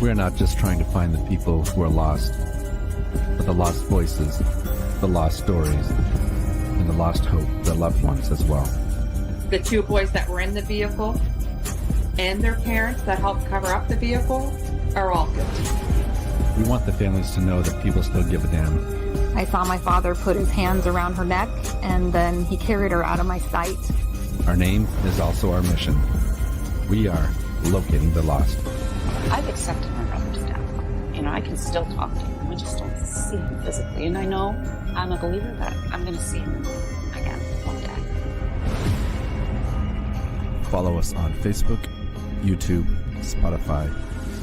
We are not just trying to find the people who are lost, but the lost voices, the lost stories, and the lost hope of their loved ones as well. The two boys that were in the vehicle and their parents that helped cover up the vehicle are all guilty. We want the families to know that people still give a damn. I saw my father put his hands around her neck, and then he carried her out of my sight. Our name is also our mission. We are locating the lost. I've accepted my brother's death. I can still talk to him. I just don't see him physically. And I know I'm a believer that I'm going to see him again one day. Follow us on Facebook, YouTube, Spotify,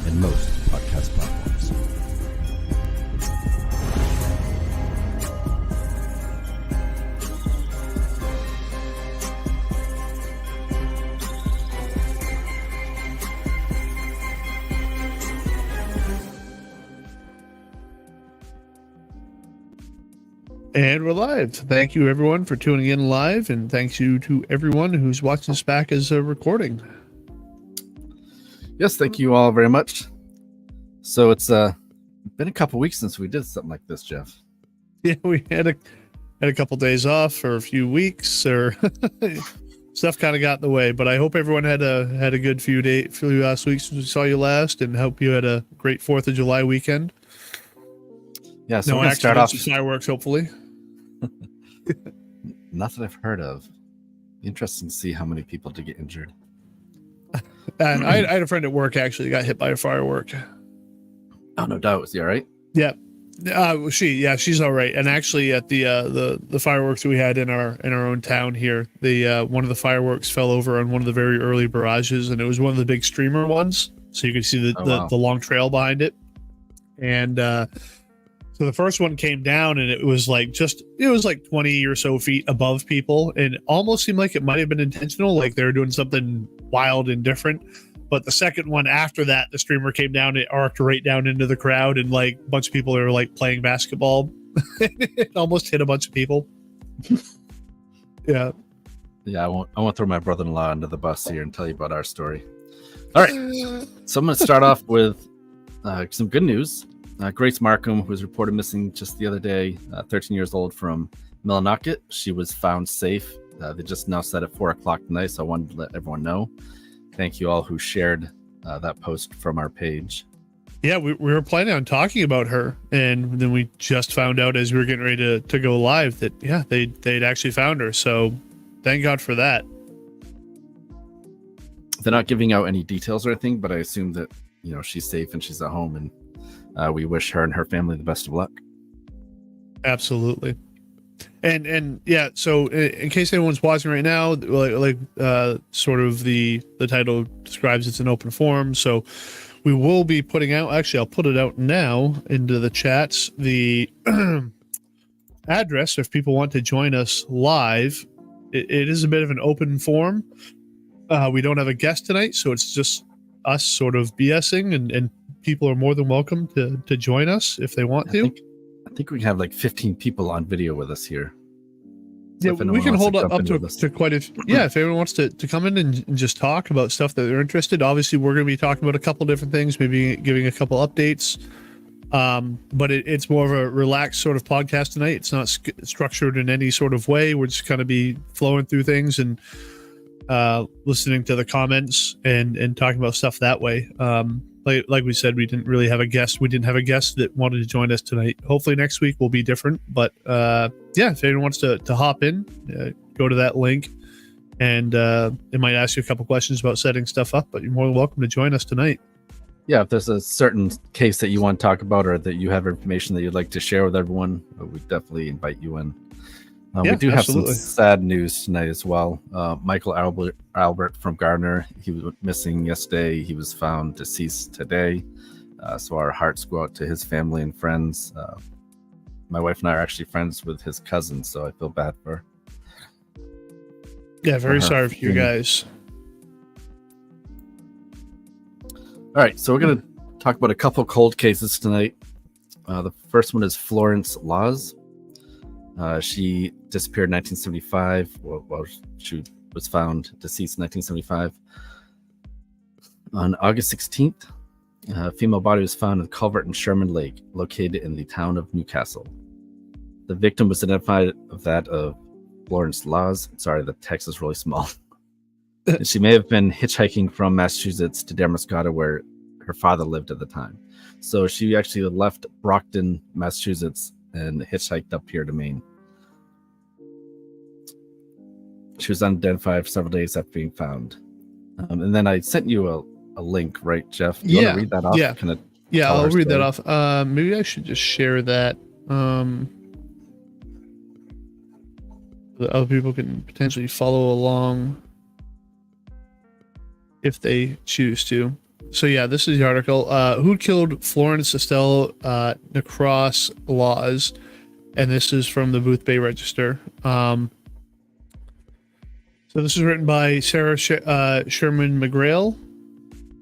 and most podcast platforms. And we're live. Thank you, everyone, for tuning in live, and thanks you to everyone who's watching this back as a recording. Yes, thank you all very much. So it's been a couple weeks since we did something like this, Jeff. Yeah, we had a couple days off for a few weeks, or stuff kind of got in the way. But I hope everyone had a good few last weeks since we saw you last, and hope you had a great 4th of July weekend. Yeah, so no we're going to start off. Fireworks, hopefully. Nothing I've heard of. Interesting to see how many people did get injured. And I had a friend at work actually got hit by a firework. Oh, no doubt. Was he all right? Yeah. She's all right. And actually, at the fireworks we had in our own town here, one of the fireworks fell over on one of the very early barrages, and it was one of the big streamer ones, so you could see the long trail behind it. And so the first one came down, and it was like 20 or so feet above people, and it almost seemed like it might have been intentional, like they were doing something wild and different. But the second one after that, the streamer came down, it arced right down into the crowd, and like a bunch of people are like playing basketball. It almost hit a bunch of people. Yeah. I won't throw my brother-in-law under the bus here and tell you about our story. All right. So I'm going to start off with some good news. Grace Markham, who was reported missing just the other day, 13 years old, from Millinocket. She was found safe. They just now said at 4 o'clock tonight, so I wanted to let everyone know. Thank you all who shared that post from our page. Yeah, we were planning on talking about her, and then we just found out as we were getting ready to go live that, yeah, they'd actually found her. So thank God for that. They're not giving out any details or anything, but I assume that, she's safe and she's at home, and we wish her and her family the best of luck. Absolutely. And yeah, so in case anyone's watching right now, like sort of the title describes, it's an open forum. So we will be putting out, actually, I'll put it out now into the chats, the address if people want to join us live. It is a bit of an open forum. We don't have a guest tonight, so it's just us sort of BSing, and people are more than welcome to join us if they want to. I think we have like 15 people on video with us here. So yeah, we can hold up to quite a few. Yeah, if anyone wants to come in and just talk about stuff that they're interested. Obviously, we're going to be talking about a couple different things, maybe giving a couple updates. But it's more of a relaxed sort of podcast tonight. It's not structured in any sort of way. We're just going to be flowing through things and listening to the comments and talking about stuff that way. Like we said, we didn't really have a guest. We didn't have a guest that wanted to join us tonight. Hopefully next week will be different. But yeah, if anyone wants to hop in, go to that link, and it might ask you a couple questions about setting stuff up. But you're more than welcome to join us tonight. Yeah, if there's a certain case that you want to talk about, or that you have information that you'd like to share with everyone, we definitely invite you in. We do have some sad news tonight as well. Michael Albert from Gardner, he was missing yesterday. He was found deceased today. So our hearts go out to his family and friends. My wife and I are actually friends with his cousin, so I feel bad for her. Yeah, very sorry for you guys. All right, so we're going to talk about a couple cold cases tonight. The first one is Florence Laws. She disappeared in 1975. Well, she was found deceased in 1975. On August 16th, A female body was found in the culvert in Sherman Lake, located in the town of Newcastle. The victim was identified of that of Florence Laws. Sorry, the text is really small. She may have been hitchhiking from Massachusetts to Damariscotta, where her father lived at the time. So she actually left Brockton, Massachusetts, and hitchhiked up here to Maine. She was unidentified for several days after being found. And then I sent you a link, right, Jeff? Do you want to read that off? Yeah, Kind of I'll read that off. Maybe I should just share that. The other people can potentially follow along if they choose to. So yeah, this is the article. Who killed Florence Estelle Necross Laws? And this is from the Booth Bay Register. So this is written by Sarah Sherman McGrail.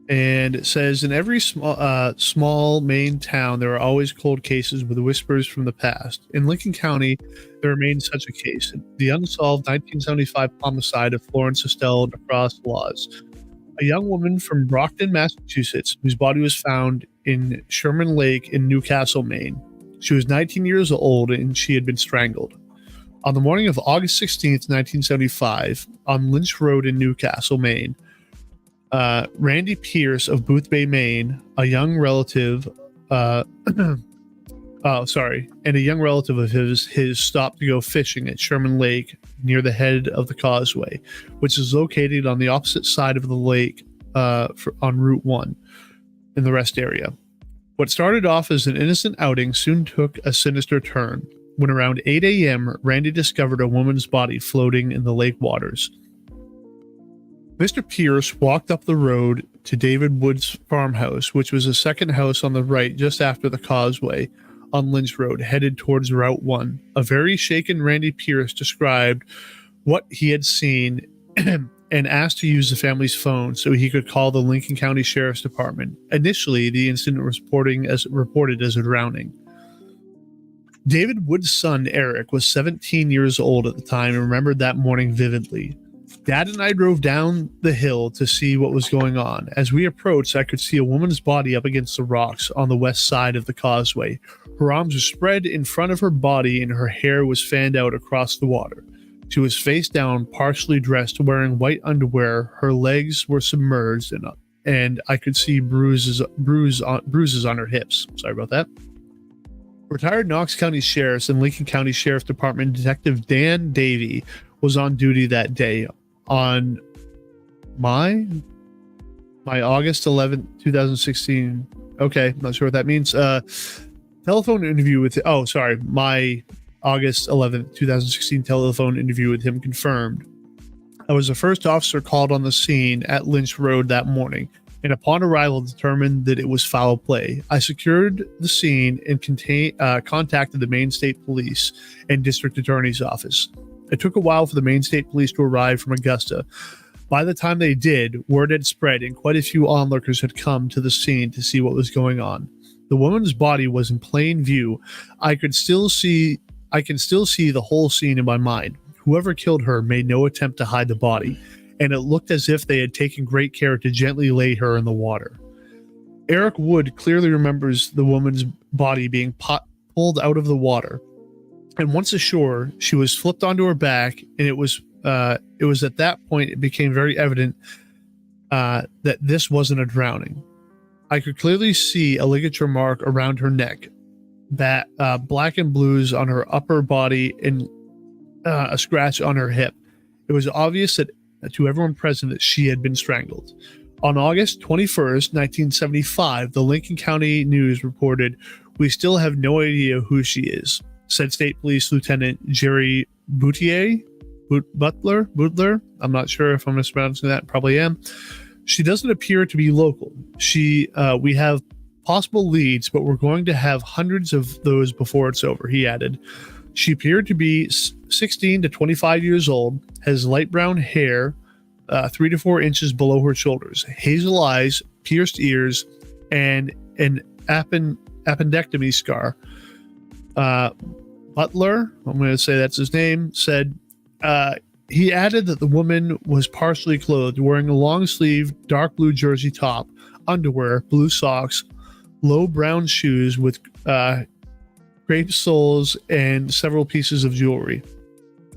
And it says, in every small Maine town, there are always cold cases with whispers from the past. In Lincoln County, there remains such a case, the unsolved 1975 homicide of Florence Estelle Necross Laws, a young woman from Brockton, Massachusetts, whose body was found in Sherman Lake in Newcastle, Maine. She was 19 years old and she had been strangled. On the morning of August 16th, 1975, on Lynch Road in Newcastle, Maine, Randy Pierce of Booth Bay, Maine, a young relative, and a young relative of his stopped to go fishing at Sherman Lake near the head of the causeway, which is located on the opposite side of the lake on Route 1 in the rest area. What started off as an innocent outing soon took a sinister turn when around 8 a.m. Randy discovered a woman's body floating in the lake waters. Mr. Pierce walked up the road to David Wood's farmhouse, which was a second house on the right just after the causeway on Lynch Road, headed towards Route 1. A very shaken Randy Pierce described what he had seen and asked to use the family's phone so he could call the Lincoln County Sheriff's Department. Initially, the incident was reported as a drowning. David Wood's son, Eric, was 17 years old at the time and remembered that morning vividly. Dad and I drove down the hill to see what was going on. As we approached, I could see a woman's body up against the rocks on the west side of the causeway. Her arms were spread in front of her body and her hair was fanned out across the water. She was face down, partially dressed, wearing white underwear. Her legs were submerged and I could see bruises on her hips. Sorry about that. Retired Knox County Sheriff's and Lincoln County Sheriff's Department Detective Dan Davey was on duty that day. On my August 11th, 2016. Okay, not sure what that means. Telephone interview with my August 11th, 2016 telephone interview with him confirmed. I was the first officer called on the scene at Lynch Road that morning, and upon arrival determined that it was foul play. I secured the scene and contacted the Maine State Police and District Attorney's Office. It took a while for the Maine State Police to arrive from Augusta. By the time they did, word had spread and quite a few onlookers had come to the scene to see what was going on. The woman's body was in plain view. I can still see the whole scene in my mind. Whoever killed her made no attempt to hide the body, and it looked as if they had taken great care to gently lay her in the water. Eric Wood clearly remembers the woman's body being pulled out of the water. And once ashore, she was flipped onto her back, and it was at that point it became very evident that this wasn't a drowning. I could clearly see a ligature mark around her neck, black and blues on her upper body, and a scratch on her hip. It was obvious to everyone present that she had been strangled. On August 21st, 1975, the Lincoln County News reported, "We still have no idea who she is," said State Police Lieutenant Jerry Butler. I'm not sure if I'm mispronouncing that. Probably am. "She doesn't appear to be local. We have possible leads, but we're going to have hundreds of those before it's over," he added. "She appeared to be 16 to 25 years old, has light brown hair, 3 to 4 inches below her shoulders, hazel eyes, pierced ears, and an appendectomy scar." Butler, I'm going to say that's his name, said he added that the woman was partially clothed, wearing a long-sleeved dark blue jersey top, underwear, blue socks, low brown shoes with grape soles, and several pieces of jewelry.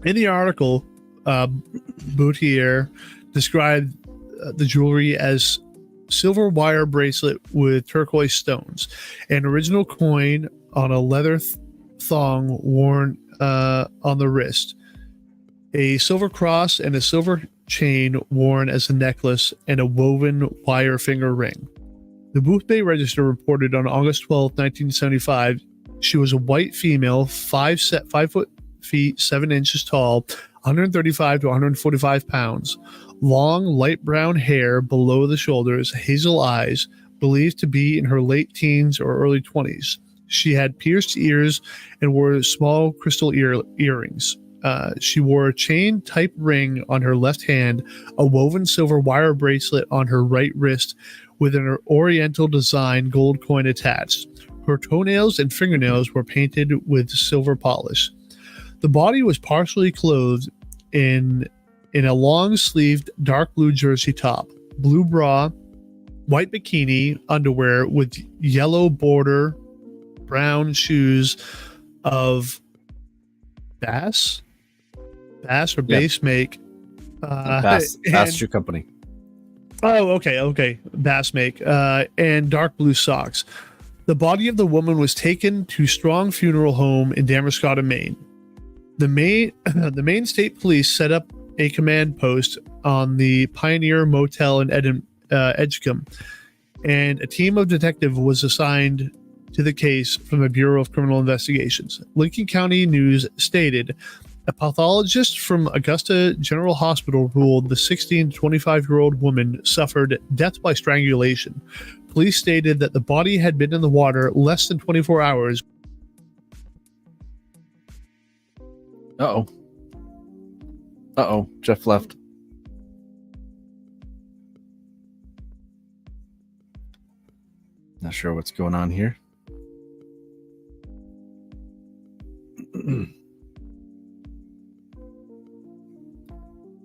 In the article, Boutier described the jewelry as silver wire bracelet with turquoise stones, an original coin on a leather thong worn on the wrist, a silver cross and a silver chain worn as a necklace, and a woven wire finger ring. The Boothbay Register reported on August 12, 1975, she was a white female, 5 feet 7 inches tall, 135 to 145 pounds, long light brown hair below the shoulders, hazel eyes, believed to be in her late teens or early 20s. She had pierced ears and wore small crystal earrings. She wore a chain-type ring on her left hand, a woven silver wire bracelet on her right wrist with an oriental design gold coin attached. Her toenails and fingernails were painted with silver polish. The body was partially clothed in a long-sleeved dark blue jersey top, blue bra, white bikini underwear with yellow border, brown shoes of Bass or Base make. Bass Shoe Company. Oh, okay. Bass make, and dark blue socks. The body of the woman was taken to Strong Funeral Home in Damariscotta, Maine. The Maine State Police set up a command post on the Pioneer Motel in Edgecombe, and a team of detectives was assigned to the case from the Bureau of Criminal Investigations. Lincoln County News stated, a pathologist from Augusta General Hospital ruled the 16 to 25-year-old woman suffered death by strangulation. Police stated that the body had been in the water less than 24 hours. Uh-oh. Jeff left. Not sure what's going on here.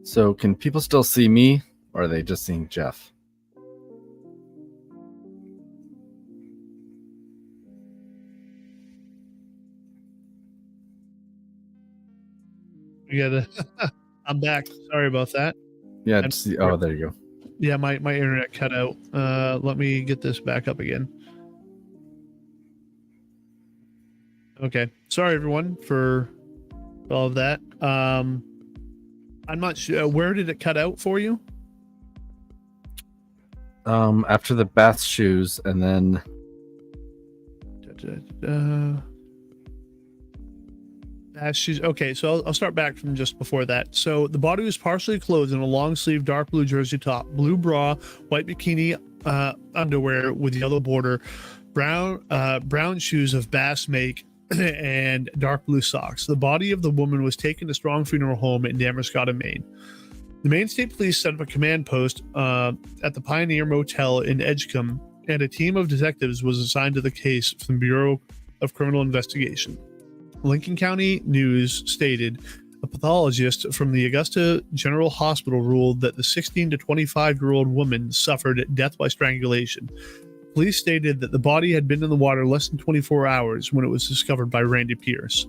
So can people still see me, or are they just seeing Jeff? I'm back. Sorry about that. Yeah. Oh, there you go. Yeah, my internet cut out. Let me get this back up again. Okay. Sorry, everyone, for all of that. I'm not sure. Where did it cut out for you? After the bath shoes, and then bath shoes. Okay, so I'll start back from just before that. So the body was partially clothed in a long sleeve dark blue jersey top, blue bra, white bikini underwear with yellow border, brown shoes of Bass make, and dark blue socks. The body of the woman was taken to Strong Funeral Home in Damariscotta, Maine. The Maine State Police set up a command post at the Pioneer Motel in Edgecombe, and a team of detectives was assigned to the case from the Bureau of Criminal Investigation. Lincoln County News stated, a pathologist from the Augusta General Hospital ruled that the 16 to 25-year-old woman suffered death by strangulation. Police stated that the body had been in the water less than 24 hours when it was discovered by Randy Pierce.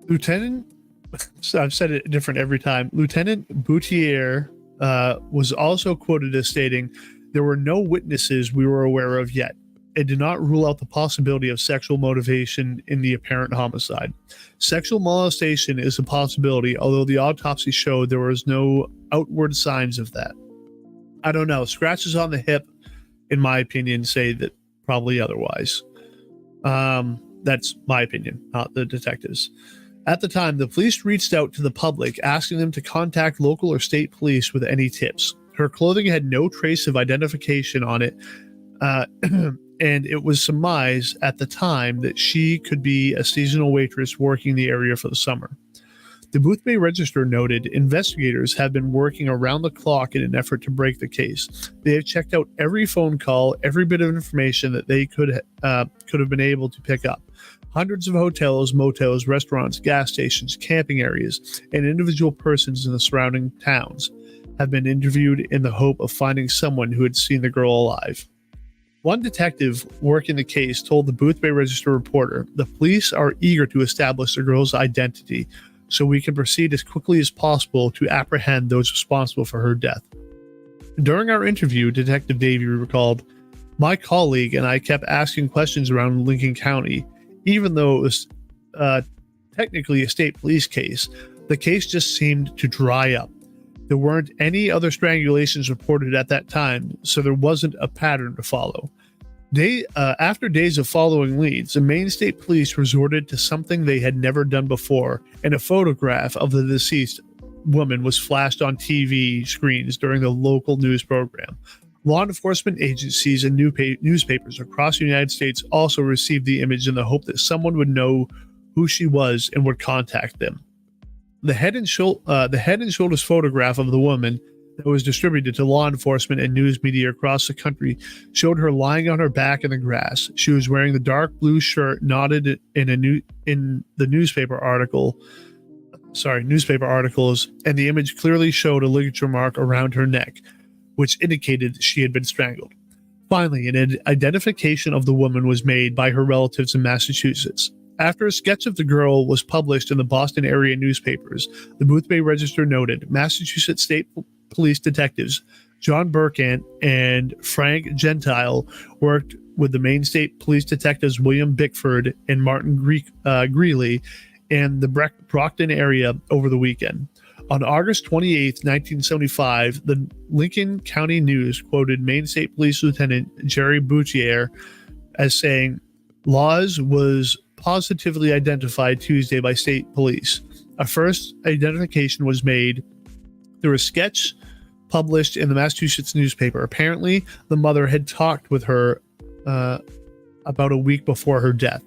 I've said it different every time. Lieutenant Boutier was also quoted as stating, there were no witnesses we were aware of yet. It did not rule out the possibility of sexual motivation in the apparent homicide. Sexual molestation is a possibility, although the autopsy showed there was no outward signs of that. I don't know. Scratches on the hip, in my opinion, say that probably otherwise. That's my opinion, not the detectives. At the time, the police reached out to the public, asking them to contact local or state police with any tips. Her clothing had no trace of identification on it, and it was surmised at the time that she could be a seasonal waitress working the area for the summer. The Boothbay Register noted investigators have been working around the clock in an effort to break the case. They have checked out every phone call, every bit of information that they could have been able to pick up. Hundreds of hotels, motels, restaurants, gas stations, camping areas, and individual persons in the surrounding towns. have been interviewed in the hope of finding someone who had seen the girl alive. One detective working the case told the Booth Bay Register reporter, "The police are eager to establish the girl's identity so we can proceed as quickly as possible to apprehend those responsible for her death." During our interview, Detective Davey recalled, "My colleague and I kept asking questions around Lincoln County. Even though it was technically a state police case, the case just seemed to dry up. There weren't any other strangulations reported at that time, so there wasn't a pattern to follow." After days of following leads, the Maine State Police resorted to something they had never done before, and a photograph of the deceased woman was flashed on TV screens during the local news program. Law enforcement agencies and newspapers across the United States also received the image in the hope that someone would know who she was and would contact them. The head and shoulders photograph of the woman that was distributed to law enforcement and news media across the country showed her lying on her back in the grass. She was wearing the dark blue shirt knotted in the newspaper articles, and the image clearly showed a ligature mark around her neck, which indicated she had been strangled. Finally, an identification of the woman was made by her relatives in Massachusetts. After a sketch of the girl was published in the Boston area newspapers, the Booth Bay Register noted Massachusetts State Police detectives John Burkant and Frank Gentile worked with the Maine State Police detectives William Bickford and Martin Greeley in the Brockton area over the weekend. On August 28, 1975, the Lincoln County News quoted Maine State Police Lieutenant Jerry Boutier as saying, "Laws was positively identified Tuesday by state police. A first identification was made through a sketch published in the Massachusetts newspaper. Apparently, the mother had talked with her about a week before her death."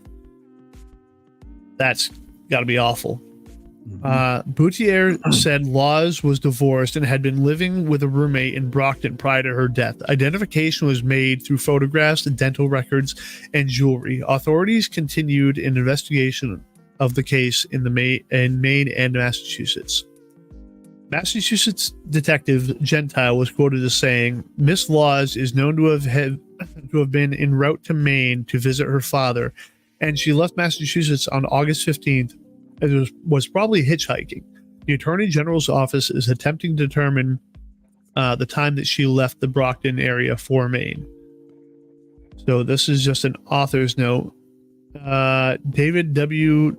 That's got to be awful. Boutier said Laws was divorced and had been living with a roommate in Brockton prior to her death. Identification was made through photographs, dental records, and jewelry. Authorities continued an investigation of the case in Maine and Massachusetts. Massachusetts detective Gentile was quoted as saying, "Miss Laws is known to have been en route to Maine to visit her father, and she left Massachusetts on August 15th and was probably hitchhiking. The Attorney General's office is attempting to determine the time that she left the Brockton area for Maine." So this is just an author's note. David W.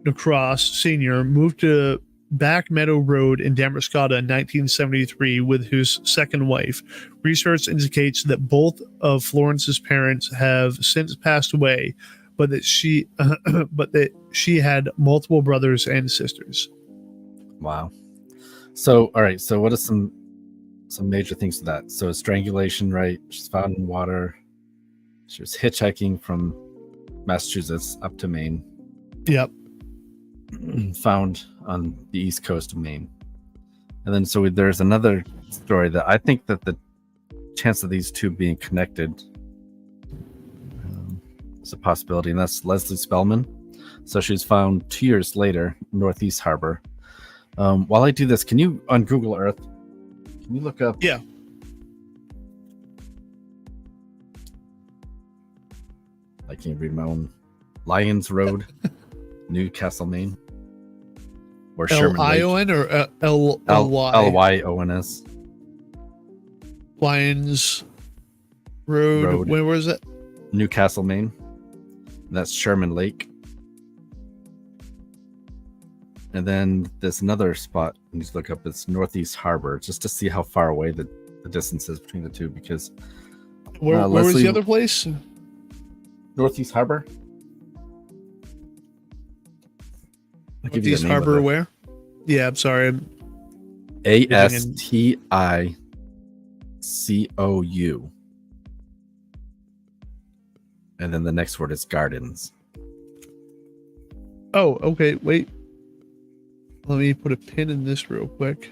DeCross Sr. moved to Back Meadow Road in Damariscotta in 1973 with his second wife. Research indicates that both of Florence's parents have since passed away, but that she had multiple brothers and sisters. Wow. So, all right. So, what are some major things to that? So, strangulation, right? She's found in water. She was hitchhiking from Massachusetts up to Maine. Yep. Found on the east coast of Maine. And then so there's another story that I think that the chance of these two being connected is a possibility, and that's Leslie Spellman. So she's found 2 years later, Northeast Harbor. While I do this, can you, on Google Earth, can you look up? Yeah. I can't read my own. Lyons Road, Newcastle, Maine. Or Sherman Lake. L-I-O-N or L-Y? L-Y-O-N-S. Lyons Road. Where was it? Newcastle, Maine. That's Sherman Lake. And then there's another spot you need to look up. It's Northeast Harbor, just to see how far away the distance is between the two. Because where was the other place? Northeast Harbor. Northeast Harbor, where? Yeah, I'm sorry. A-S-T-I-C-O-U. And then the next word is gardens. Oh, okay. Wait. Let me put a pin in this real quick.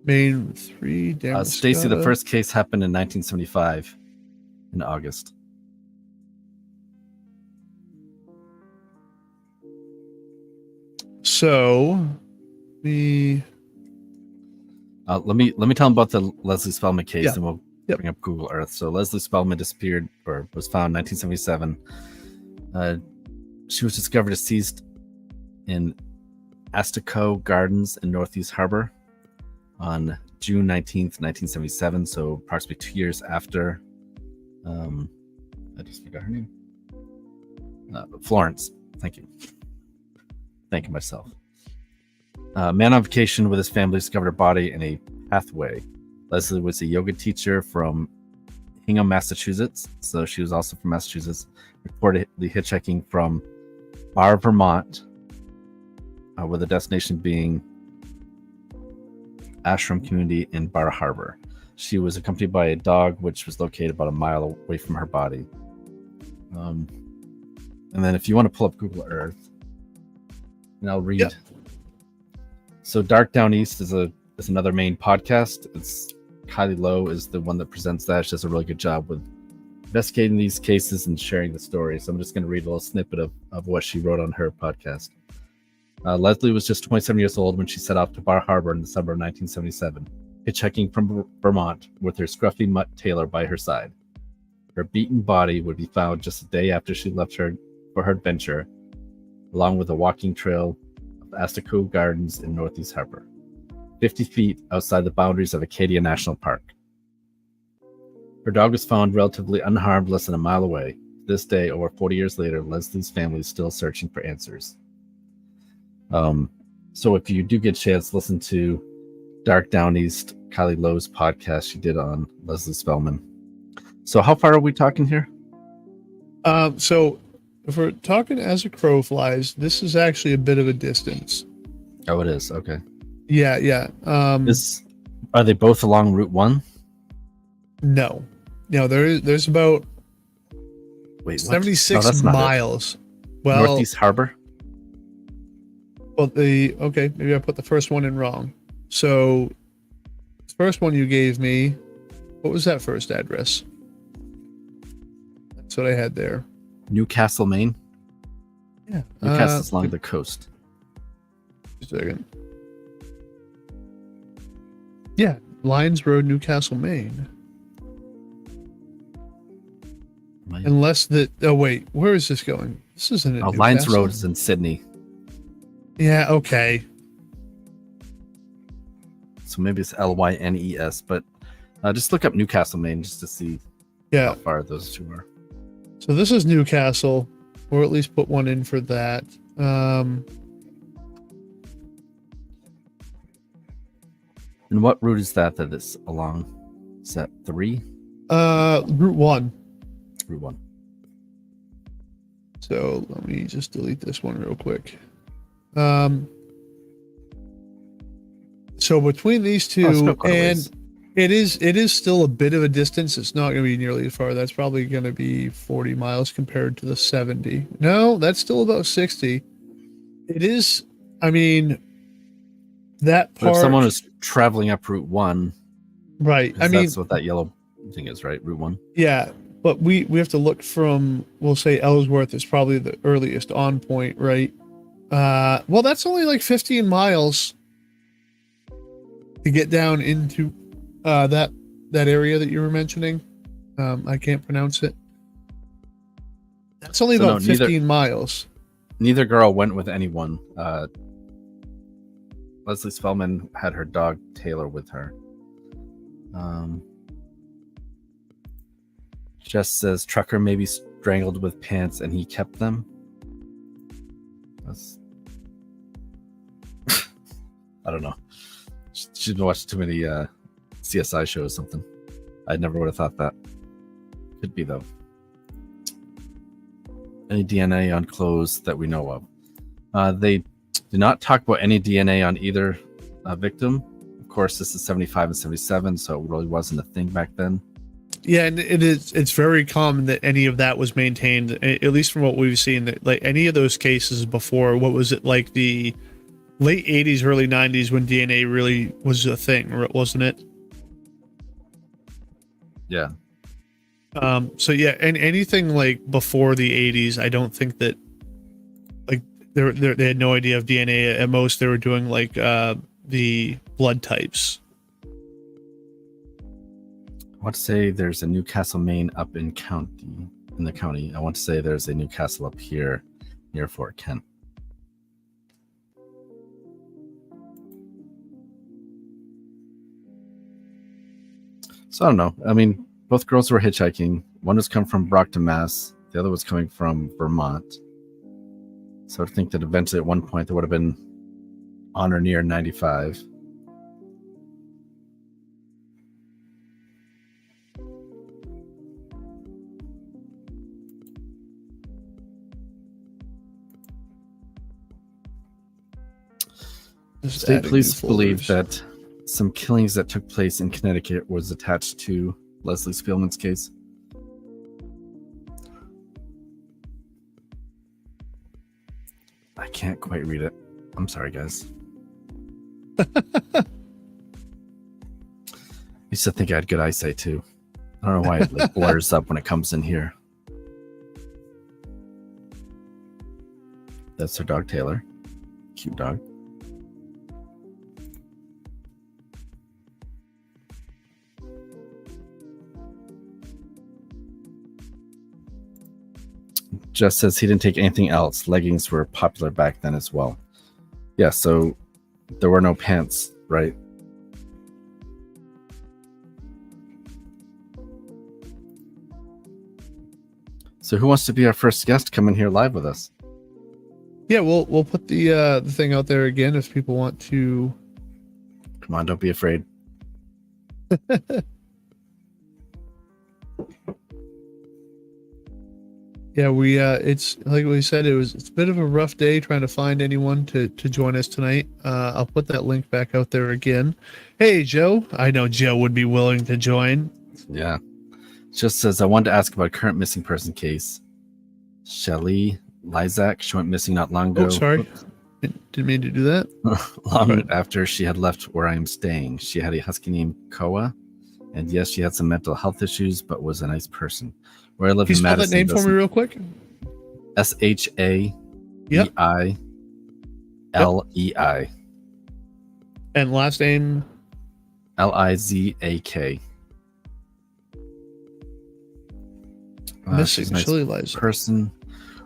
Maine 3, Stacy, the first case happened in 1975 in August. So the let me tell them about the Leslie Spellman case, Yeah. and we'll Yep. bring up Google Earth. So Leslie Spellman disappeared, or was found in 1977. She was discovered deceased in Astico Gardens in Northeast Harbor on June 19th, 1977. So approximately 2 years after. I just forgot her name. Florence. Thank you. Thanking myself. Man on vacation with his family discovered her body in a pathway. Leslie was a yoga teacher from Hingham, Massachusetts. So she was also from Massachusetts. Reportedly hitchhiking from Bar, Vermont, with the destination being Ashram Community in Bar Harbor. She was accompanied by a dog, which was located about a mile away from her body. And then if you want to pull up Google Earth, and I'll read. Yep. So Dark Down East is another main podcast. It's Kylie Lowe is the one that presents that. She does a really good job with investigating these cases and sharing the story. So I'm just going to read a little snippet of what she wrote on her podcast. Leslie was just 27 years old when she set off to Bar Harbor in the summer of 1977, hitchhiking from Vermont with her scruffy mutt Taylor by her side. Her beaten body would be found just a day after she left for her adventure, along with a walking trail of Astico Gardens in Northeast Harbor, 50 feet outside the boundaries of Acadia National Park. Her dog was found relatively unharmed less than a mile away. To this day, over 40 years later, Leslie's family is still searching for answers. So if you do get a chance, listen to Dark Down East, Kylie Lowe's podcast she did on Leslie Spellman. So how far are we talking here? So if we're talking as a crow flies, this is actually a bit of a distance. Oh, it is. Okay. Yeah. Are they both along Route 1? No, there's about 76 miles. Well, Northeast Harbor. Well, maybe I put the first one in wrong. So the first one you gave me, what was that first address? That's what I had there. Newcastle, Maine. Yeah. Newcastle's along the coast. Just a second. Yeah. Lyons Road, Newcastle, Maine. Unless that. Oh, wait. Where is this going? This isn't in Newcastle. Lyons Road is in Sydney. Yeah, okay. So maybe it's Lynes, but just look up Newcastle, Maine, just to see how far those two are. So this is Newcastle, or at least put one in for that. And what route is that it's along? Is that 3? Route 1. Route 1. So let me just delete this one real quick. So between these two, and it is still a bit of a distance. It's not going to be nearly as far. That's probably going to be 40 miles compared to the 70. No, that's still about 60. It is. I mean, that part. But if someone is traveling up Route 1, right? I mean, that's what that yellow thing is, right? Route 1. Yeah, but we have to look from. We'll say Ellsworth is probably the earliest on point, right? Well, that's only like 15 miles to get down into that area that you were mentioning. I can't pronounce it. That's only about 15 miles. Neither girl went with anyone. Leslie Spellman had her dog Taylor with her. Jess says trucker maybe strangled with pants and he kept them. That's I don't know. She's been watching too many CSI shows or something. I never would have thought that. Could be, though. Any DNA on clothes that we know of? They do not talk about any DNA on either victim. Of course, this is 75 and 77, so it really wasn't a thing back then. Yeah, and it's very common that any of that was maintained, at least from what we've seen, that like any of those cases before, what was it, like the late 80s, early 90s when DNA really was a thing, wasn't it? Yeah. So yeah, and anything like before the 80s, I don't think that, like, they had no idea of DNA. At most, they were doing like the blood types. I want to say there's a Newcastle, Maine up in the county. I want to say there's a Newcastle up here near Fort Kent. So I don't know. I mean, both girls were hitchhiking. One was coming from Brockton, Mass. The other was coming from Vermont. So I think that eventually at one point there would have been on or near 95. State police believe that some killings that took place in Connecticut was attached to Leslie Spielman's case. I can't quite read it. I'm sorry, guys. I used to think I had good eyesight too. I don't know why it like blurs up when it comes in here. That's her dog, Taylor. Cute dog. Jess says he didn't take anything else. Leggings were popular back then as well. Yeah, so there were no pants, right? So who wants to be our first guest come in here live with us? Yeah, we'll put the thing out there again if people want to. Come on, don't be afraid. Yeah, it's like we said, it's a bit of a rough day trying to find anyone to join us tonight. I'll put that link back out there again. Hey, Joe. I know Joe would be willing to join. Yeah. Just says, I wanted to ask about a current missing person case. Shelly Lysak, she went missing not long ago. Oh, sorry. Didn't mean to do that. Long after she had left where I am staying. She had a husky named Koa. And yes, she had some mental health issues, but was a nice person. Where I live in Madison. Can you spell that name for me real quick? SHAEILEI. And last name? LIZAK. Missing She's a nice Shelly Lysak. person.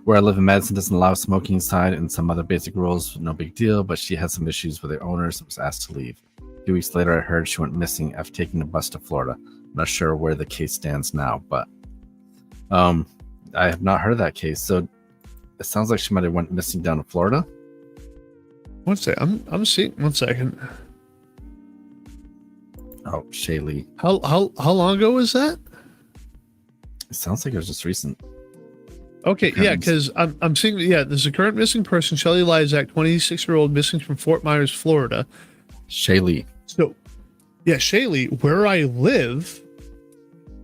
Where I live in Madison doesn't allow smoking inside and some other basic rules. No big deal, but she had some issues with her owners and was asked to leave. A few weeks later, I heard she went missing after taking the bus to Florida. I'm not sure where the case stands now, but I have not heard of that case. So it sounds like she might have went missing down in Florida. One second. I'm seeing. 1 second. Oh, Shaylee. How long ago was that? It sounds like it was just recent. Okay, yeah, because I'm seeing. Yeah, there's a current missing person, Shelly Lysak, 26-year-old, missing from Fort Myers, Florida. Shaylee. So, yeah, Shaylee, where I live,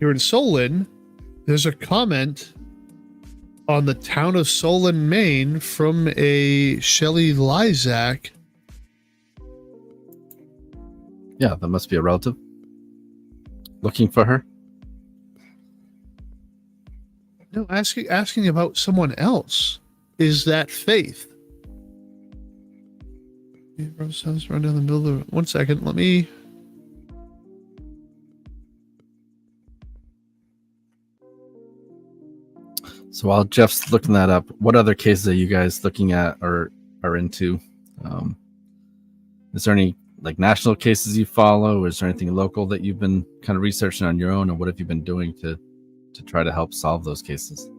here in Solon, there's a comment on the town of Solon, Maine, from a Shelly Lysak. Yeah, that must be a relative. Looking for her? No, asking about someone else. Is that Faith? Sounds run down the middle of 1 second. Let me. So while Jeff's looking that up, what other cases are you guys looking at or are into? Is there any like national cases you follow, or is there anything local that you've been kind of researching on your own, or what have you been doing to try to help solve those cases?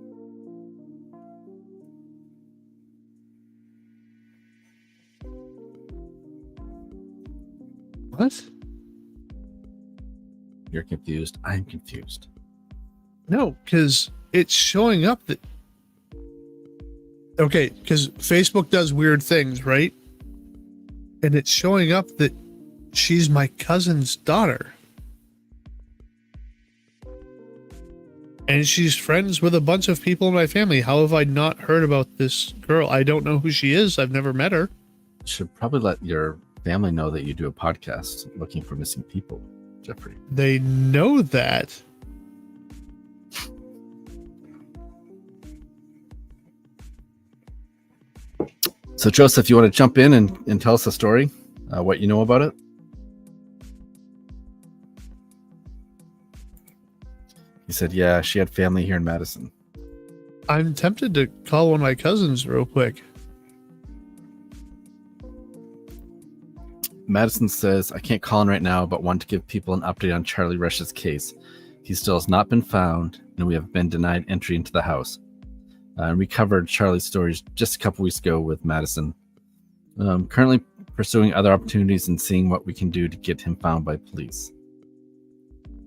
What? You're confused. I'm confused. No, because it's showing up that. Okay, because Facebook does weird things, right? And it's showing up that she's my cousin's daughter. And she's friends with a bunch of people in my family. How have I not heard about this girl? I don't know who she is. I've never met her. Should probably let your family know that you do a podcast looking for missing people, Jeffrey. They know that. So, Joseph, you want to jump in and tell us a story, what you know about it? He said, yeah, she had family here in Madison. I'm tempted to call one of my cousins real quick. Madison says, I can't call in right now, but want to give people an update on Charlie Rush's case. He still has not been found, and we have been denied entry into the house. And we covered Charlie's stories just a couple weeks ago with Madison. Currently pursuing other opportunities and seeing what we can do to get him found by police.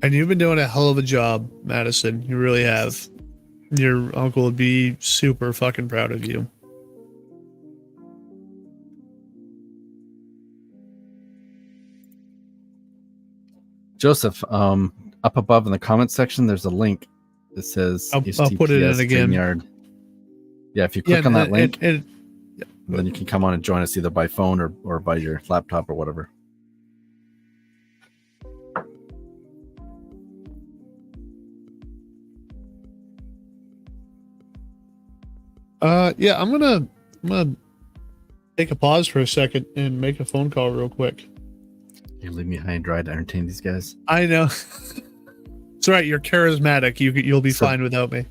And you've been doing a hell of a job, Madison. You really have. Your uncle would be super fucking proud of you. Joseph, up above in the comments section, there's a link that says I'll put it in again. StreamYard. Yeah, if you click on that link, then you can come on and join us either by phone or by your laptop or whatever. Yeah, I'm gonna take a pause for a second and make a phone call real quick. You leave me high and dry to entertain these guys. I know. It's all right. You're charismatic. You'll be fine without me.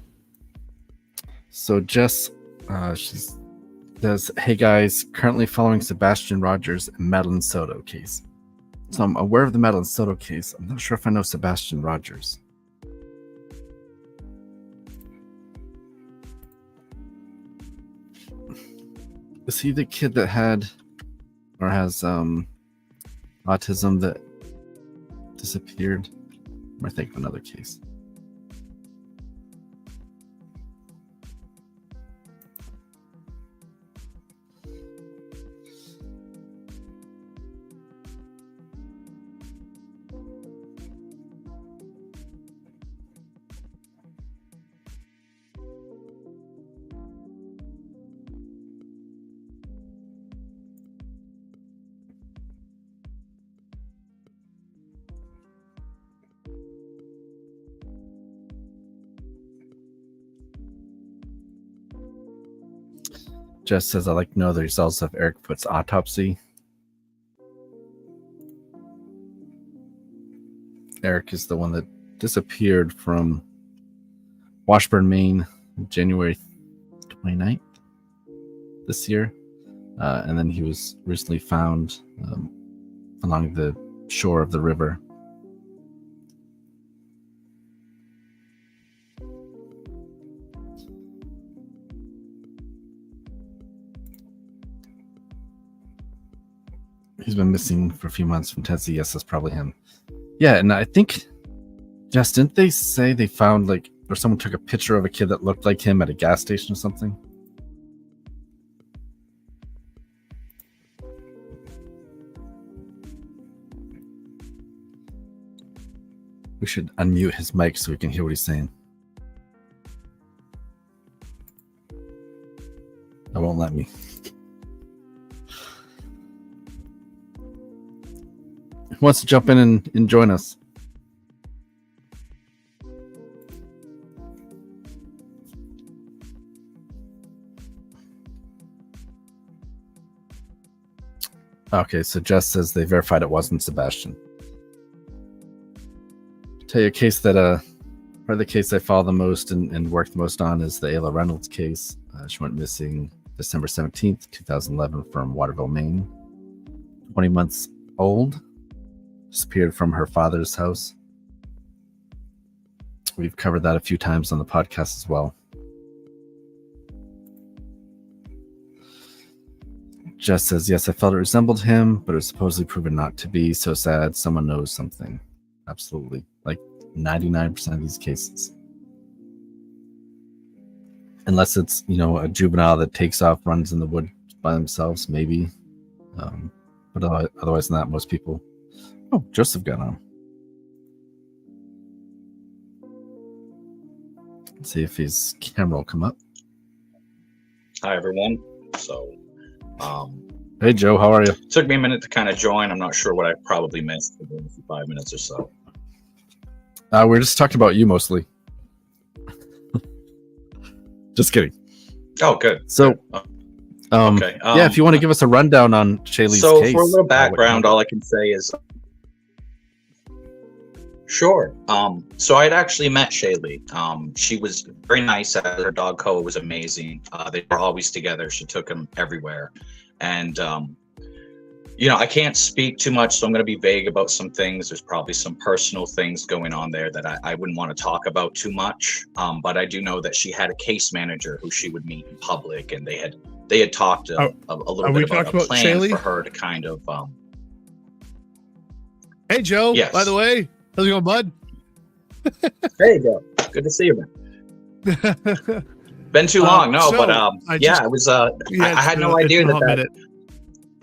So Jess, she says, "Hey guys, currently following Sebastian Rogers and Madeline Soto case. So I'm aware of the Madeline Soto case. I'm not sure if I know Sebastian Rogers." Is he the kid that had or has autism that disappeared? Or I think of another case. Jess says, I'd like to know the results of Eric Foot's autopsy. Eric is the one that disappeared from Washburn, Maine, January 29th this year. And then he was recently found along the shore of the river. He's been missing for a few months from Tennessee. Yes, that's probably him. Yeah, and I think, Jess, didn't they say they found, like, or someone took a picture of a kid that looked like him at a gas station or something? We should unmute his mic so we can hear what he's saying. It won't let me. Who wants to jump in and join us? Okay, so Jess says they verified it wasn't Sebastian. Tell you a case that probably the case I follow the most and work the most on is the Ayla Reynolds case. She went missing December 17th, 2011 from Waterville, Maine. 20 months old. Disappeared from her father's house. We've covered that a few times on the podcast as well. Jess says, yes, I felt it resembled him, but it was supposedly proven not to be. So sad. Someone knows something. Absolutely. Like 99% of these cases. Unless it's, a juvenile that takes off, runs in the woods by themselves, maybe. But otherwise than that, most people... Oh, Joseph got on. Let's see if his camera will come up. Hi, everyone. So, hey, Joe, how are you? Took me a minute to kind of join. I'm not sure what I probably missed for the 5 minutes or so. We're just talking about you mostly. Just kidding. Oh, good. So, Okay. Yeah, if you want to give us a rundown on Shaylee's so case. for a little background, all I can say is, sure. So I'd actually met Shaylee. She was very nice. Her dog Koa was amazing. They were always together. She took him everywhere, and I can't speak too much, so I'm going to be vague about some things. There's probably some personal things going on there that I wouldn't want to talk about too much. But I do know that she had a case manager who she would meet in public, and they had talked a little bit about a plan Shaylee? for her to kind of. Hey, Joe. Yes. By the way, how's it going, bud? Hey, Joe. Good to see you, man. Been too long, but it was. I had no idea that.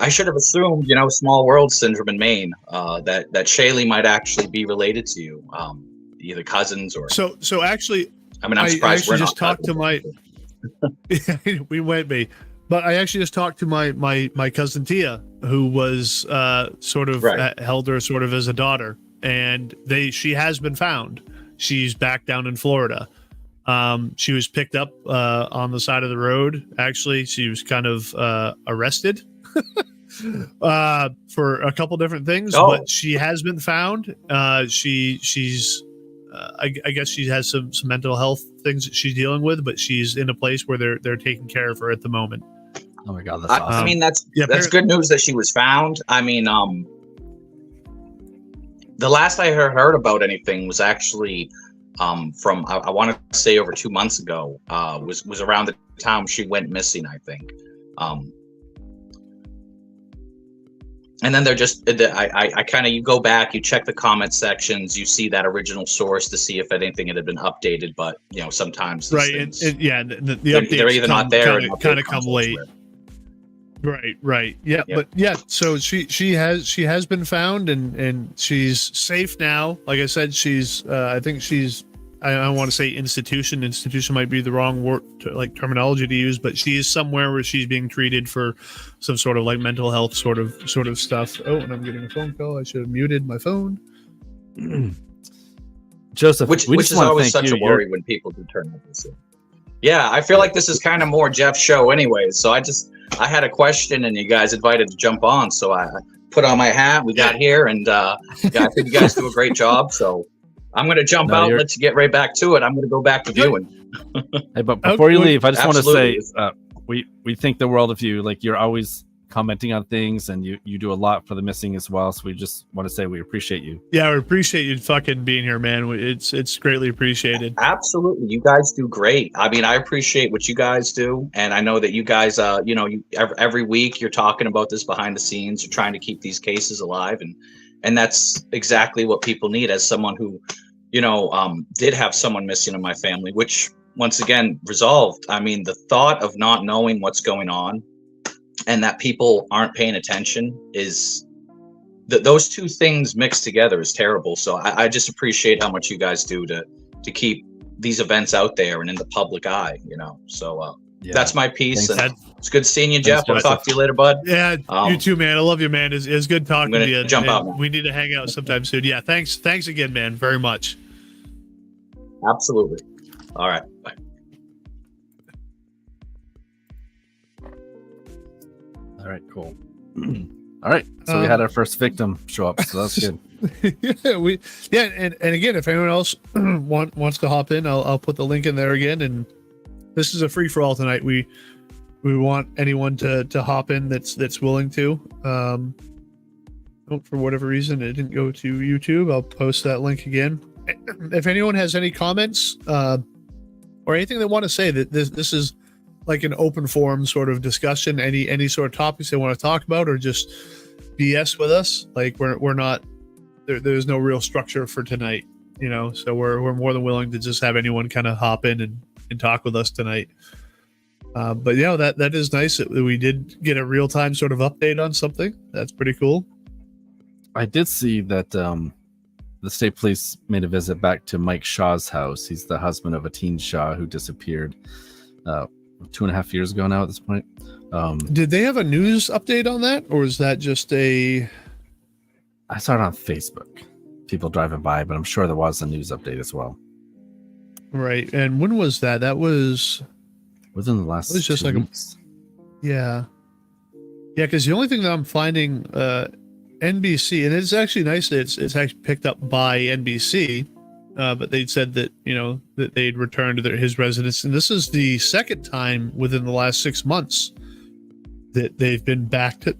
I should have assumed, small world syndrome in Maine, that Shaylee might actually be related to you, either cousins or. So actually, I mean, I'm surprised we're not. Just talked to my. We might be, but I actually just talked to my cousin Tia, who was sort of held her sort of as a daughter, and she has been found. She's back down in Florida. She was picked up on the side of the road. Actually, she was kind of arrested. For a couple different things, but she has been found. She's I guess she has some mental health things that she's dealing with, but she's in a place where they're taking care of her at the moment. Oh my god, that's awesome. I mean, that's good news that she was found. I mean, the last I heard about anything was actually from I want to say over 2 months ago. Was around the time she went missing, I think. And then they're just, I kind of, you go back, you check the comment sections, you see that original source to see if anything had been updated. But sometimes the updates they're either not there, kind of come late. Right. Yeah, yep. But yeah, so she has been found and she's safe now. Like I said, she's I think she's. I don't want to say institution. Institution might be the wrong word, terminology to use, but she is somewhere where she's being treated for some sort of mental health sort of stuff. Oh, and I'm getting a phone call. I should have muted my phone. Joseph, which is always such a worry when people do turn up this. Yeah, I feel like this is kind of more Jeff's show, anyways. So I had a question, and you guys invited to jump on, so I put on my hat. We got here, and I think you guys do a great job. So. I'm going to jump out. Let's get right back to it. I'm going to go back to viewing. Hey, but before you leave, I just want to say we think the world of you. You're always commenting on things, and you do a lot for the missing as well. So we just want to say we appreciate you. Yeah, we appreciate you fucking being here, man. It's greatly appreciated. Absolutely, you guys do great. I mean, I appreciate what you guys do, and I know that you guys, every week you're talking about this behind the scenes. You're trying to keep these cases alive, and that's exactly what people need. As someone who, did have someone missing in my family, which once again resolved. I mean, the thought of not knowing what's going on and that people aren't paying attention is those two things mixed together is terrible. So I just appreciate how much you guys do to keep these events out there and in the public eye, So that's my piece. And it's good seeing you, Jeff. I'll talk to you later, bud. Yeah, you too, man. I love you, man. It's good talking to you. Jump out, man. We need to hang out sometime soon. Yeah, thanks again, man, very much. Absolutely. All right. Bye. All right, cool. All right, so we had our first victim show up, so that's good. and again, if anyone else wants to hop in, I'll put the link in there again. And this is a free for all tonight. We want anyone to hop in that's willing to. For whatever reason, it didn't go to YouTube. I'll post that link again. If anyone has any comments or anything they want to say, that this is like an open forum sort of discussion. Any sort of topics they want to talk about, or just BS with us. We're not there's no real structure for tonight, So we're more than willing to just have anyone kind of hop in and talk with us tonight. But that is nice that we did get a real time sort of update on something. That's pretty cool. I did see that the state police made a visit back to Mike Shaw's house. He's the husband of a teen Shaw who disappeared 2.5 years ago now at this point. Did they have a news update on that, or is that just I saw it on Facebook. People driving by, but I'm sure there was a news update as well. Right. And when was that? That was within the last. It was just 2 weeks. Yeah. Yeah, because the only thing that I'm finding, NBC, and it's actually nice that it's actually picked up by NBC, but they said that, that they'd returned to his residence. And this is the second time within the last 6 months that they've been back to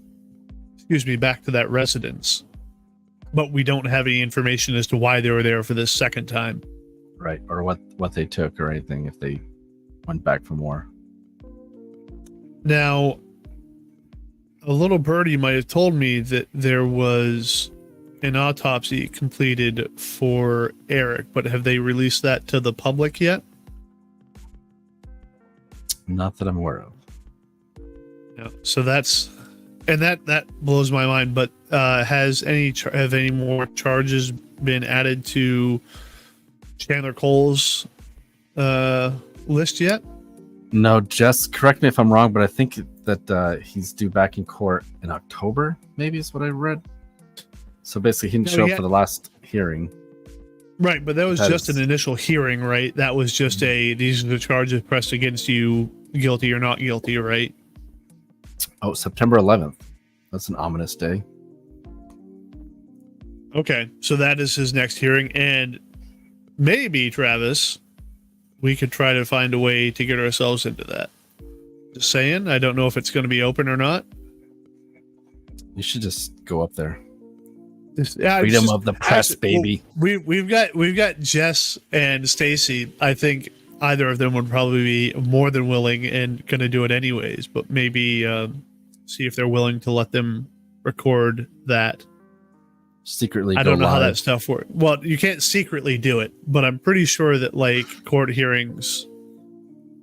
that residence. But we don't have any information as to why they were there for this second time. Right. Or what they took or anything, if they went back for more. Now, a little birdie might have told me that there was an autopsy completed for Eric, but have they released that to the public yet? Not that I'm aware of. No. So that blows my mind. But have any more charges been added to Chandler Cole's list yet? No, Jess, correct me if I'm wrong, but I think that he's due back in court in October, maybe is what I read. So basically, he didn't show up for the last hearing. Right, but that was just an initial hearing, right? That was just these are the charges pressed against you, guilty or not guilty, right? Oh, September 11th. That's an ominous day. Okay, so that is his next hearing, and maybe, Travis, we could try to find a way to get ourselves into that. Just saying, I don't know if it's going to be open or not. You should just go up there. Freedom of the press, baby. We've got Jess and Stacy. I think either of them would probably be more than willing and going to do it anyways. But maybe see if they're willing to let them record that. Secretly, I don't know how that stuff works. Well, you can't secretly do it, but I'm pretty sure that court hearings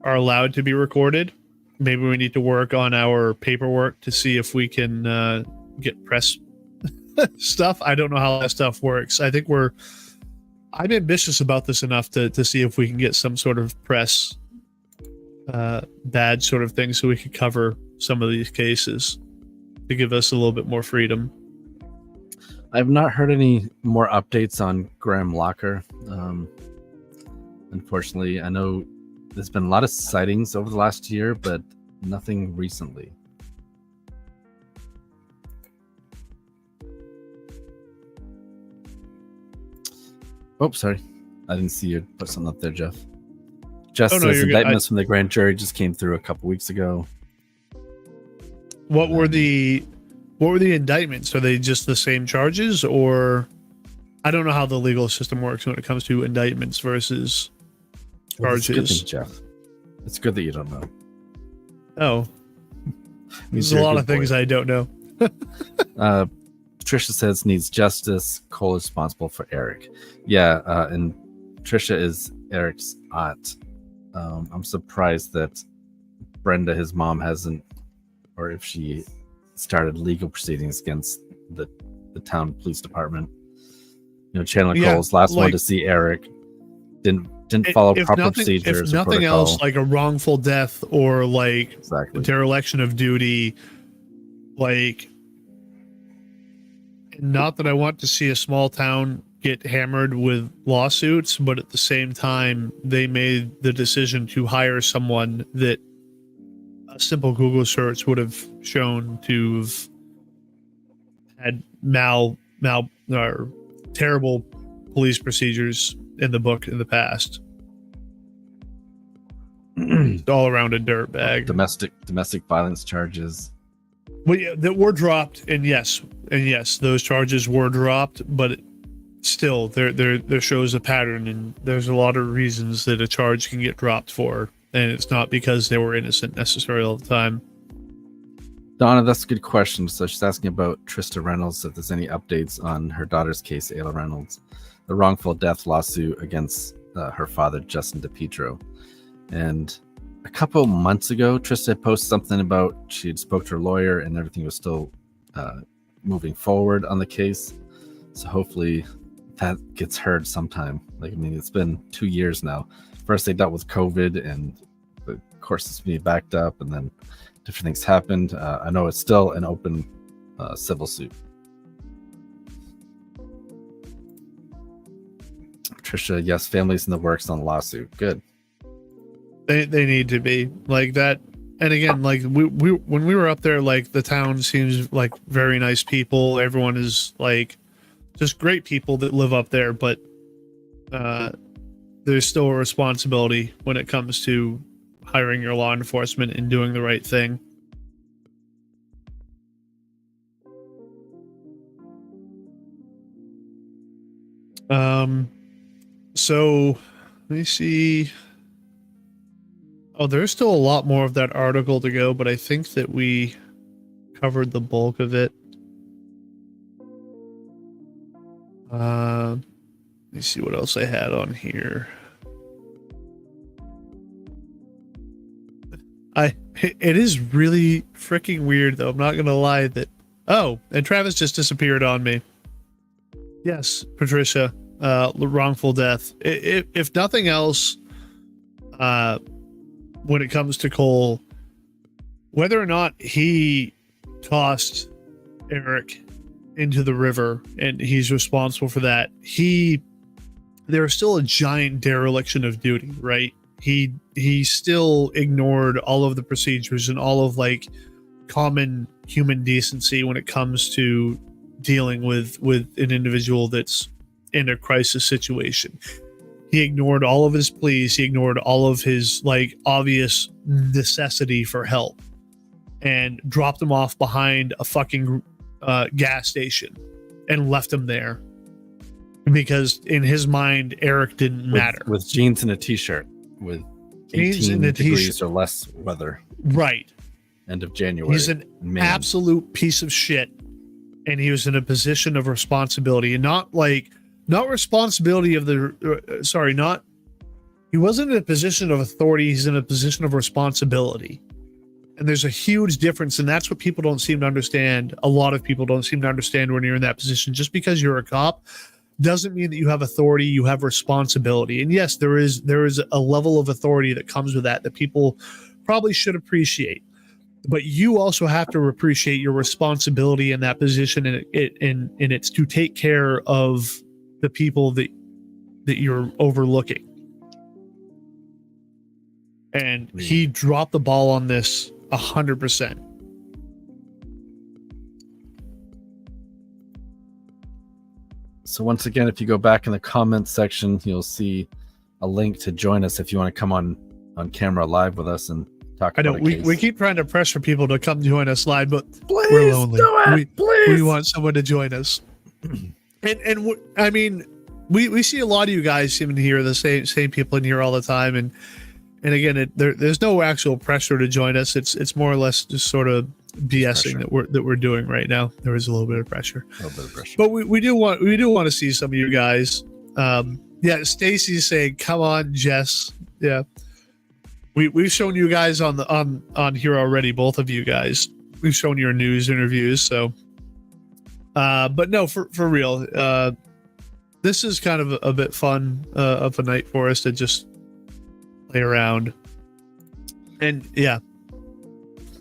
are allowed to be recorded. Maybe we need to work on our paperwork to see if we can get press stuff. I don't know how that stuff works. I think I'm ambitious about this enough to see if we can get some sort of press badge sort of thing so we could cover some of these cases to give us a little bit more freedom. I've not heard any more updates on Graham Locker. Unfortunately, I know there's been a lot of sightings over the last year, but nothing recently. Oh, sorry. I didn't see you put something up there, Jeff. Just says indictments from the grand jury just came through a couple weeks ago. What were the indictments? Are they just the same charges, or I don't know how the legal system works when it comes to indictments versus charges. It's good thing, Jeff. It's good that you don't know. Oh, there's a lot of things I don't know. Trisha says needs justice. Cole is responsible for Eric. Yeah, and Trisha is Eric's aunt. I'm surprised that Brenda, his mom, hasn't, or if she started legal proceedings against the town police department. Chandler Cole's last one to see Eric didn't follow proper procedures. If nothing else, like a wrongful death or dereliction of duty, not that I want to see a small town get hammered with lawsuits, but at the same time, they made the decision to hire someone that a simple Google search would have shown to have had or terrible police procedures in the book in the past. All around a dirtbag. Domestic violence charges. Well, yeah, that were dropped, and yes, those charges were dropped, but still, there shows a pattern, and there's a lot of reasons that a charge can get dropped for, and it's not because they were innocent necessarily all the time. Donna, that's a good question. So she's asking about Trista Reynolds, if there's any updates on her daughter's case, Ayla Reynolds, the wrongful death lawsuit against her father, Justin DePietro. And a couple months ago, Trista had posted something about she had spoke to her lawyer and everything was still moving forward on the case. So hopefully that gets heard sometime. It's been 2 years now. First they dealt with COVID and the course is being backed up, and then different things happened. I know it's still an open civil suit. Trisha, yes, families in the works on the lawsuit. Good. They need to be like that. and again, like we when we were up there, like the town seems like very nice people. Everyone is like just great people that live up there, but there's still a responsibility when it comes to hiring your law enforcement and doing the right thing. So let me see. Oh, there's still a lot more of that article to go, but I think that we covered the bulk of it. Let me see what else I had on here. It is really freaking weird, though. I'm not gonna lie that. Oh, and Travis just disappeared on me. Yes, Patricia, wrongful death. If nothing else, when it comes to Cole, whether or not he tossed Eric into the river and he's responsible for that, there's still a giant dereliction of duty, right? He still ignored all of the procedures and all of like common human decency when it comes to dealing with an individual that's in a crisis situation. He ignored all of his pleas. He ignored all of his like obvious necessity for help and dropped him off behind a fucking gas station and left him there because in his mind, Eric didn't matter. With jeans and a t-shirt with 18 degrees or less weather. Right. End of January. He's an absolute piece of shit. And he was in a position of responsibility and not responsibility of he wasn't in a position of authority. He's in a position of responsibility. And there's a huge difference. And that's what people don't seem to understand. A lot of people don't seem to understand when you're in that position. Just because you're a cop doesn't mean that you have authority, you have responsibility. And yes, there is a level of authority that comes with that people probably should appreciate. But you also have to appreciate your responsibility in that position, and it's to take care of the people that you're overlooking. And he dropped the ball on this 100%. So once again, if you go back in the comments section, you'll see a link to join us if you want to come on camera live with us and talk. I know we keep trying to pressure people to come join us live, but please we're lonely. Do it, please. We want someone to join us. and I mean, we see a lot of you guys even here, the same people in here all the time, and again, there's no actual pressure to join us. It's more or less just sort of BSing that we're doing right now. There is a little bit of pressure. But we do want to see some of you guys. Yeah, Stacy's saying, "Come on, Jess." Yeah. We've shown you guys on here already, both of you guys. We've shown your news interviews, so but no, for real. This is kind of a bit fun of a night for us to just play around. And yeah.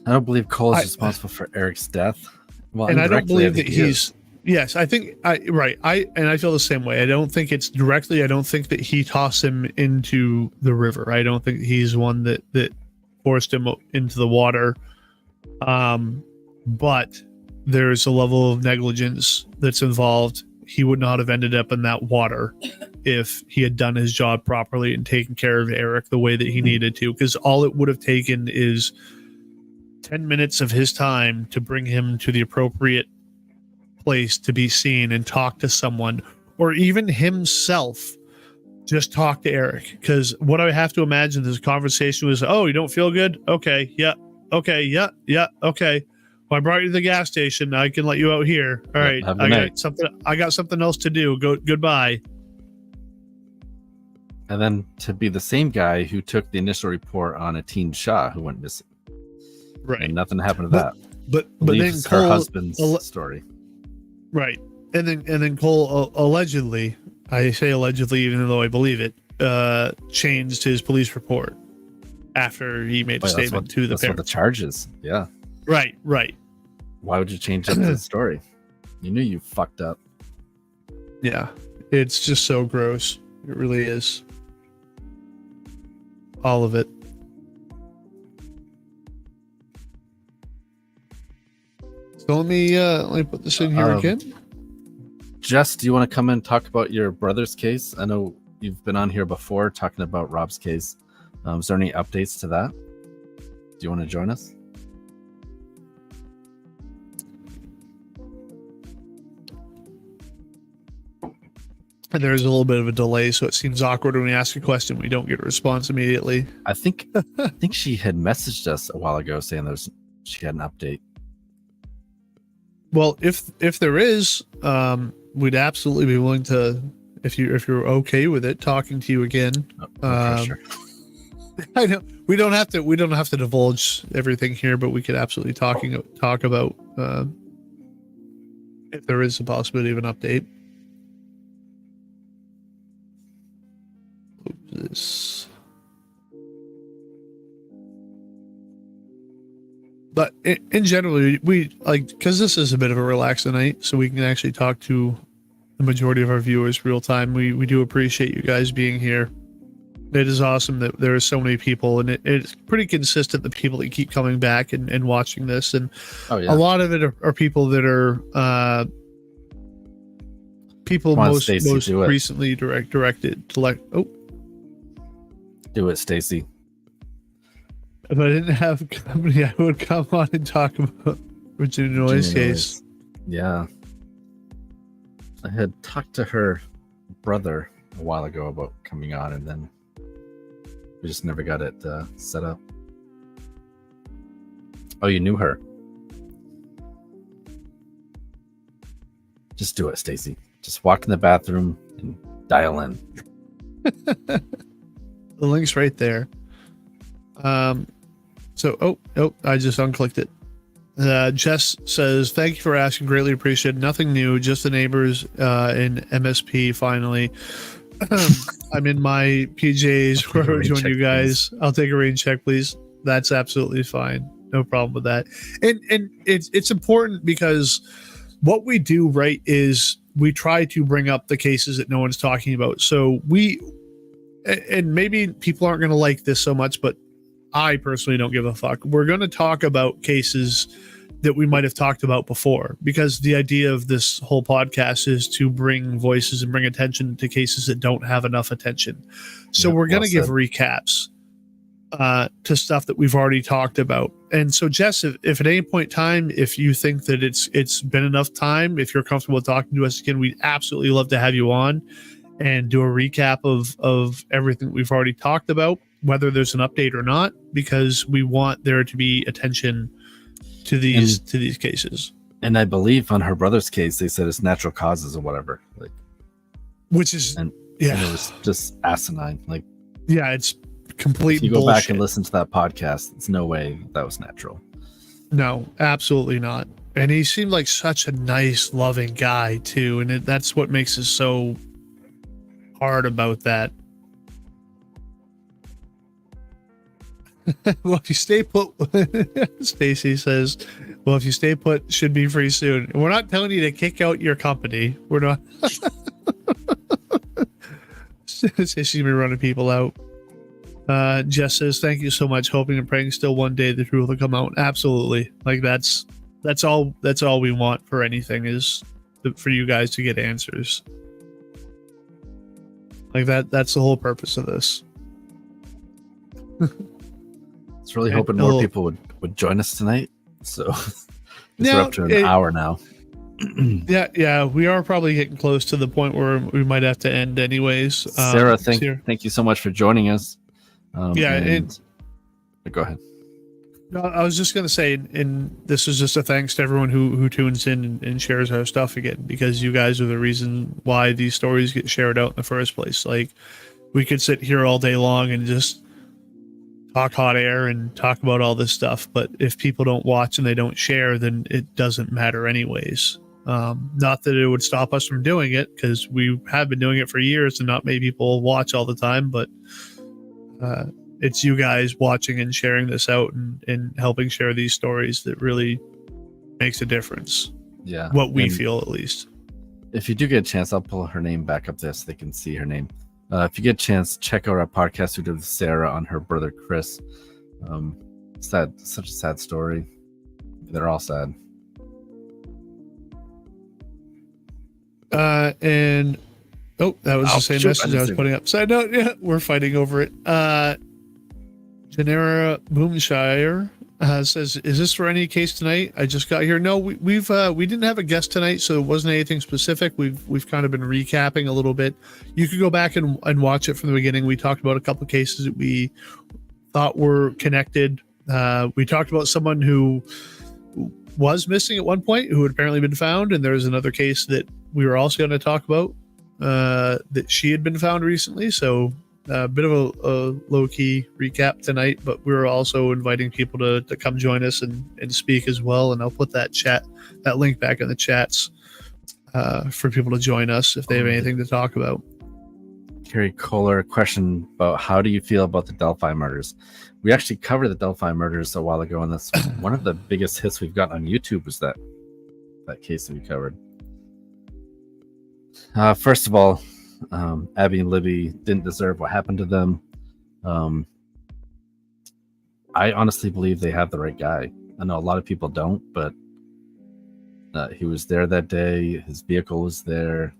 I don't believe Cole is responsible for Eric's death. Well, and I don't believe that he's. Yes, I think I feel the same way. I don't think it's directly. I don't think that he tossed him into the river. I don't think he's one that forced him into the water. But there's a level of negligence that's involved. He would not have ended up in that water if he had done his job properly and taken care of Eric the way that he needed to. Because all it would have taken is 10 minutes of his time to bring him to the appropriate place to be seen and talk to someone, or even himself just talk to Eric. Because what I have to imagine this conversation was, "Oh, you don't feel good? Okay, yeah, okay, yeah, okay. Well, I brought you to the gas station. I can let you out here. All right, I got something else to do. Goodbye." And then to be the same guy who took the initial report on a teen Shah who went missing, right? And nothing happened to that. But then Cole, her husband's story. Right. And then Cole allegedly, I say allegedly even though I believe it, changed his police report after he made a statement to the parents. That's what the charges. Yeah. Right. Why would you change up the story? You knew you fucked up. Yeah. It's just so gross. It really is. All of it. So let me put this in here again. Jess, do you want to come and talk about your brother's case? I know you've been on here before talking about Rob's case. Is there any updates to that? Do you want to join us? And there's a little bit of a delay, so it seems awkward when we ask a question, we don't get a response immediately. I think she had messaged us a while ago saying she had an update. Well, if there is, we'd absolutely be willing to, if you're okay with it, talking to you again. Pressure. I know we don't have to divulge everything here, but we could absolutely talk about if there is a possibility of an update. This. But in general, we like, because this is a bit of a relaxed night, so we can actually talk to the majority of our viewers real time. We do appreciate you guys being here. It is awesome that there are so many people, and it's pretty consistent, the people that keep coming back and watching this. And a lot of it are people that are people most recently directed to like, do it, Stacy. If I didn't have company, I would come on and talk about Virginia Noise case. Yeah. I had talked to her brother a while ago about coming on, and then we just never got it set up. Oh, you knew her. Just do it, Stacy. Just walk in the bathroom and dial in. The link's right there. So, I just unclicked it. Jess says, thank you for asking. Greatly appreciated. Nothing new. Just the neighbors in MSP finally. I'm in my PJs where I join you guys. Please. I'll take a rain check, please. That's absolutely fine. No problem with that. And it's important because what we do, right, is we try to bring up the cases that no one's talking about. So and maybe people aren't going to like this so much, but I personally don't give a fuck. We're going to talk about cases that we might have talked about before, because the idea of this whole podcast is to bring voices and bring attention to cases that don't have enough attention. So we're going to give recaps to stuff that we've already talked about. And so, Jess, if at any point in time, if you think that it's been enough time, if you're comfortable talking to us again, we'd absolutely love to have you on and do a recap of everything we've already talked about, whether there's an update or not, because we want there to be attention to these cases. And I believe on her brother's case, they said it's natural causes or whatever, like, which is and it was just asinine. Like, yeah, it's complete. If you go bullshit. back and listen to that podcast, it's no way that was natural. No, absolutely not. And he seemed like such a nice, loving guy too, and that's what makes it so hard about that. Well, if you stay put, Stacy says, well, if you stay put, should be free soon. We're not telling you to kick out your company. We're not. She's gonna be running people out. Jess says, thank you so much. Hoping and praying still one day the truth will come out. Absolutely. Like that's all we want for anything, is for you guys to get answers. Like that's the whole purpose of this. It's really hoping more people would join us tonight. So we're up to an hour now. Yeah, we are probably getting close to the point where we might have to end anyways. Sarah, thank you so much for joining us. Go ahead. No, I was just going to say, and this is just a thanks to everyone who tunes in and shares our stuff again, because you guys are the reason why these stories get shared out in the first place. Like, we could sit here all day long and just talk hot air and talk about all this stuff, but if people don't watch and they don't share, then it doesn't matter anyways. Not that it would stop us from doing it, because we have been doing it for years and not many people watch all the time, but it's you guys watching and sharing this out and helping share these stories that really makes a difference. Yeah. What we feel, at least. If you do get a chance, I'll pull her name back up there so they can see her name. If you get a chance, check out our podcast we did with Sarah on her brother Chris. Such a sad story. They're all sad. And oh, that was the same message I was putting up. Side note, yeah, we're fighting over it. Genera Boomshire says, "Is this for any case tonight? I just got here." No, we didn't have a guest tonight, so it wasn't anything specific. We've kind of been recapping a little bit. You could go back and watch it from the beginning. We talked about a couple of cases that we thought were connected. We talked about someone who was missing at one point who had apparently been found, and there's another case that we were also going to talk about that she had been found recently. So a bit of a low-key recap tonight, but we're also inviting people to come join us and speak as well. And I'll put that link back in the chats for people to join us if they have anything to talk about. Carrie Kohler, question about how do you feel about the Delphi murders? We actually covered the Delphi murders a while ago, and that's one of the biggest hits we've got on YouTube was that case that we covered. First of all, Abby and Libby didn't deserve what happened to them. I honestly believe they have the right guy. I know a lot of people don't, but he was there that day. His vehicle was there.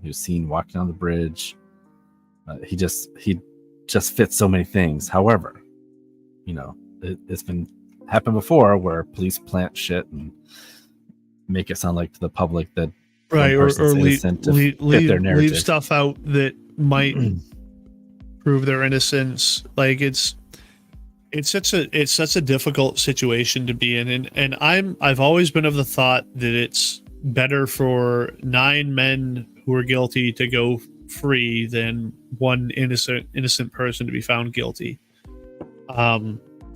He was seen walking on the bridge. He just fits so many things. However, it's been happened before where police plant shit and make it sound like to the public that right or leave stuff out that might prove their innocence. Like it's such a difficult situation to be in, and I've always been of the thought that it's better for 9 men who are guilty to go free than one innocent person to be found guilty.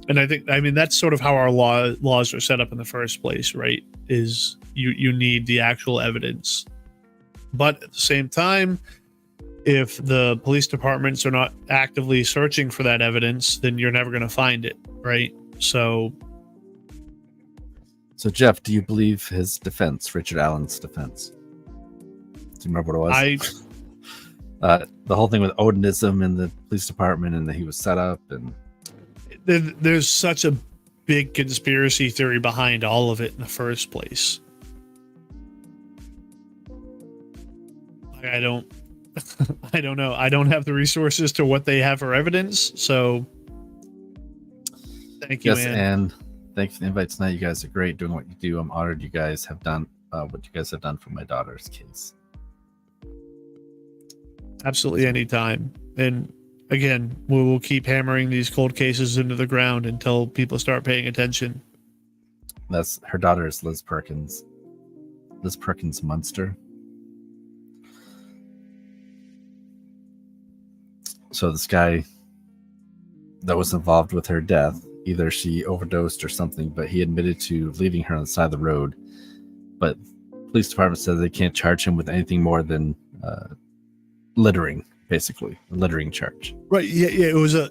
And I mean that's sort of how our laws are set up in the first place, right? Is you need the actual evidence. But at the same time, if the police departments are not actively searching for that evidence, then you're never going to find it, right? So Jeff, do you believe his defense, Richard Allen's defense? Do you remember what it was? The whole thing with Odinism in the police department and that he was set up, and there's such a big conspiracy theory behind all of it in the first place. I don't know. I don't have the resources to what they have for evidence. So thank you, yes, man. And thank you for the invite tonight. You guys are great doing what you do. I'm honored you guys have done what you guys have done for my daughter's case. Absolutely, anytime. And again, we will keep hammering these cold cases into the ground until people start paying attention. That's her daughter is Liz Perkins Munster. So this guy that was involved with her death, either she overdosed or something, but he admitted to leaving her on the side of the road. But police department says they can't charge him with anything more than littering, basically a littering charge. Right? Yeah. It was a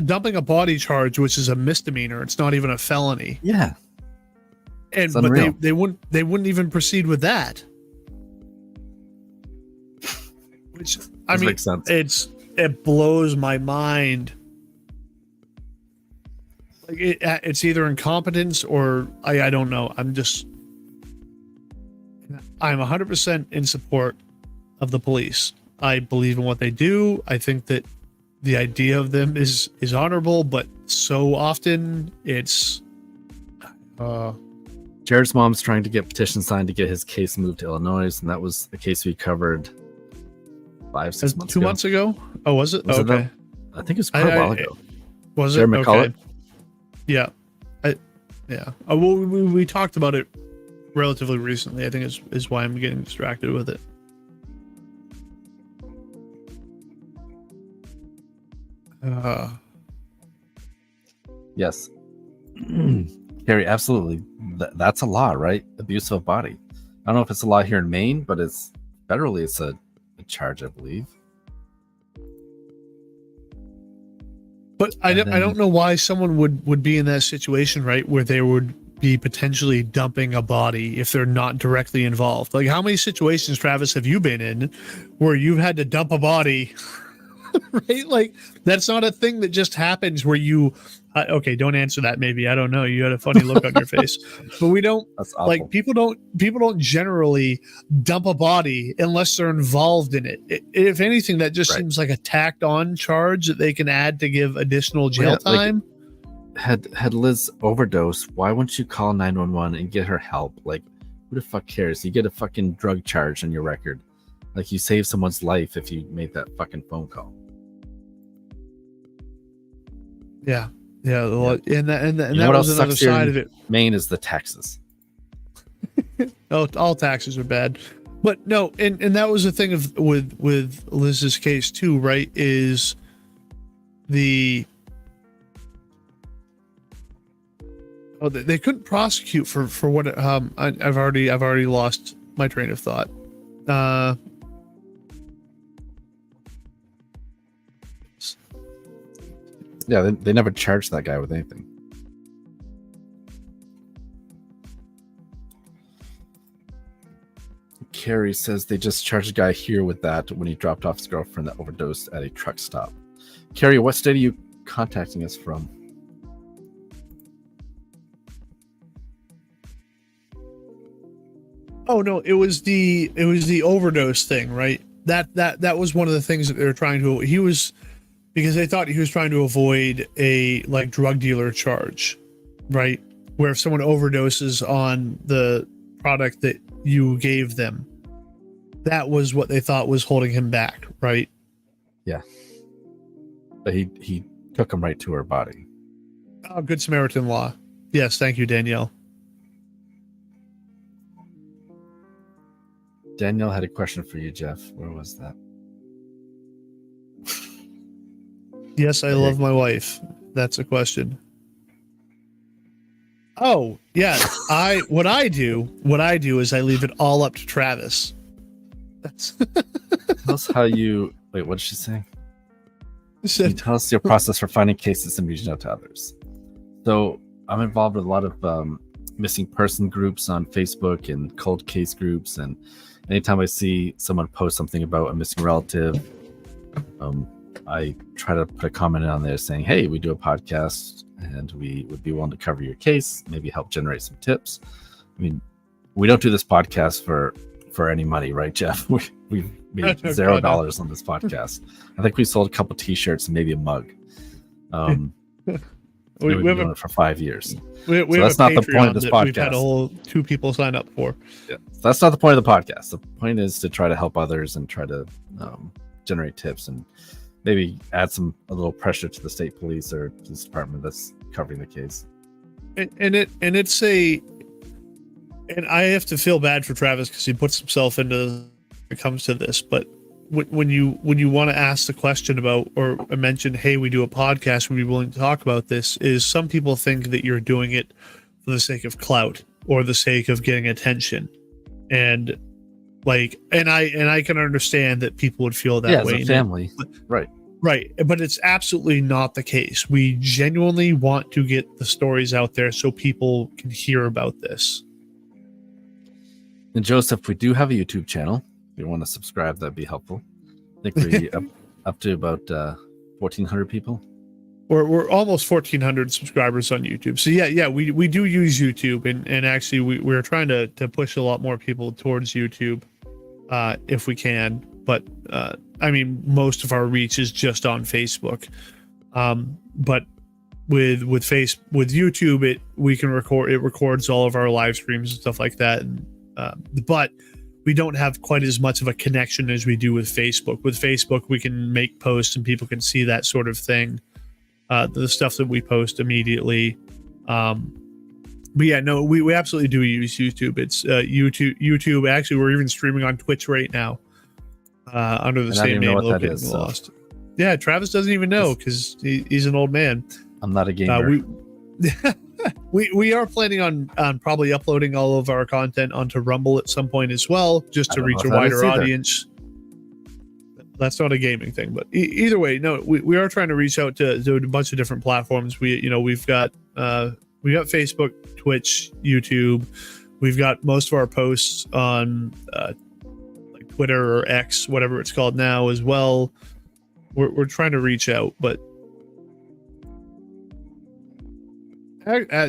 dumping a body charge, which is a misdemeanor. It's not even a felony. Yeah. And but they wouldn't even proceed with that. Which I mean, makes sense. It blows my mind. Like it's either incompetence or I don't know. I'm 100% in support of the police. I believe in what they do. I think that the idea of them is honorable, but so often it's Jared's mom's trying to get petitions signed to get his case moved to Illinois, and that was a case we covered 5-6 months 2 months ago. Oh, was it? Okay. I think it was quite a while ago. Was Jared it? McCullough? Okay. Yeah. Well, we talked about it relatively recently. I think is why I'm getting distracted with it. Yes. Carrie, absolutely. That's a law, right? Abuse of a body. I don't know if it's a law here in Maine, but it's federally it's a charge, I believe. But I don't know why someone would be in that situation, right, where they would be potentially dumping a body if they're not directly involved. Like, how many situations, Travis, have you been in where you've had to dump a body right? Like that's not a thing that just happens where you. Okay, don't answer that. Maybe I don't know. You had a funny look on your face, but we don't. That's awful. Like people don't generally dump a body unless they're involved in it. If anything, that just seems like a tacked on charge that they can add to give additional jail time. Had Liz overdose, why wouldn't you call 911 and get her help? Like, who the fuck cares? You get a fucking drug charge on your record. Like, you save someone's life if you made that fucking phone call. Yeah. Well, and that what was else another sucks here side in of it. Maine is the taxes. Oh, all taxes are bad. But no, and that was the thing with Liz's case too, right? Is they couldn't prosecute for what I've already lost my train of thought. Yeah, they never charged that guy with anything. Carrie says they just charged a guy here with that when he dropped off his girlfriend that overdosed at a truck stop. Carrie, what state are you contacting us from? Oh no, it was the overdose thing, right? That was one of the things that they were trying to. Because they thought he was trying to avoid a like drug dealer charge, right? Where if someone overdoses on the product that you gave them, that was what they thought was holding him back, right? Yeah. But he took him right to her body. Oh, Good Samaritan law. Yes, thank you, Danielle. Danielle had a question for you, Jeff. Where was that? Yes, I love my wife. That's a question. Oh, yeah. What I do is I leave it all up to Travis. That's Tell us how you wait, what did she say? Can you tell us your process for finding cases and reaching out to others? So I'm involved with a lot of missing person groups on Facebook and cold case groups, and anytime I see someone post something about a missing relative, I try to put a comment on there saying, hey, we do a podcast and we would be willing to cover your case, maybe help generate some tips. I mean, we don't do this podcast for any money, right, Jeff? We made $0 on this podcast. I think we sold a couple t-shirts and maybe a mug. We've been doing it for 5 years. So that's not the point of this podcast. We've had a whole 2 people sign up for. Yeah, so that's not the point of the podcast. The point is to try to help others and try to generate tips and maybe add a little pressure to the state police or police department that's covering the case. And I have to feel bad for Travis because he puts himself into when it comes to this. But when you want to ask the question about or mention, hey, we do a podcast, we'd be willing to talk about this, is some people think that you're doing it for the sake of clout or the sake of getting attention. And I can understand that people would feel that way. As a family, right. But it's absolutely not the case. We genuinely want to get the stories out there so people can hear about this. And Joseph, we do have a YouTube channel. If you want to subscribe, that'd be helpful. I think we're up to about 1,400 people. We're almost 1,400 subscribers on YouTube. So yeah, we do use YouTube, and actually we're trying to push a lot more people towards YouTube if we can. But I mean, most of our reach is just on Facebook. But with YouTube, we can record. It records all of our live streams and stuff like that. And, but we don't have quite as much of a connection as we do with Facebook. With Facebook, we can make posts and people can see that sort of thing. The stuff that we post immediately. But yeah, no, we absolutely do use YouTube. It's YouTube. Actually, we're even streaming on Twitch right now under the same name. Located in Lost. Yeah, Travis doesn't even know because he's an old man. I'm not a gamer. We are planning on probably uploading all of our content onto Rumble at some point as well, just to reach a wider audience. That's not a gaming thing, but either way, no, we are trying to reach out to a bunch of different platforms. We've got Facebook, Twitch, YouTube. We've got most of our posts on like Twitter or X, whatever it's called now, as well. we're trying to reach out, but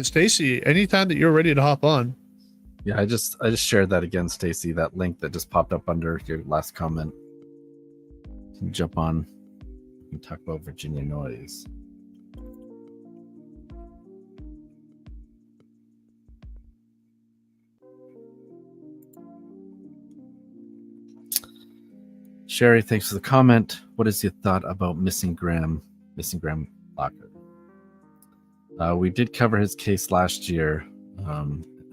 Stacy, anytime that you're ready to hop on. Yeah, I just shared that again, Stacy. That link that just popped up under your last comment. You can jump on and talk about Virginia noise. Sherry, thanks for the comment. What is your thought about missing Graham Locker? We did cover his case last year.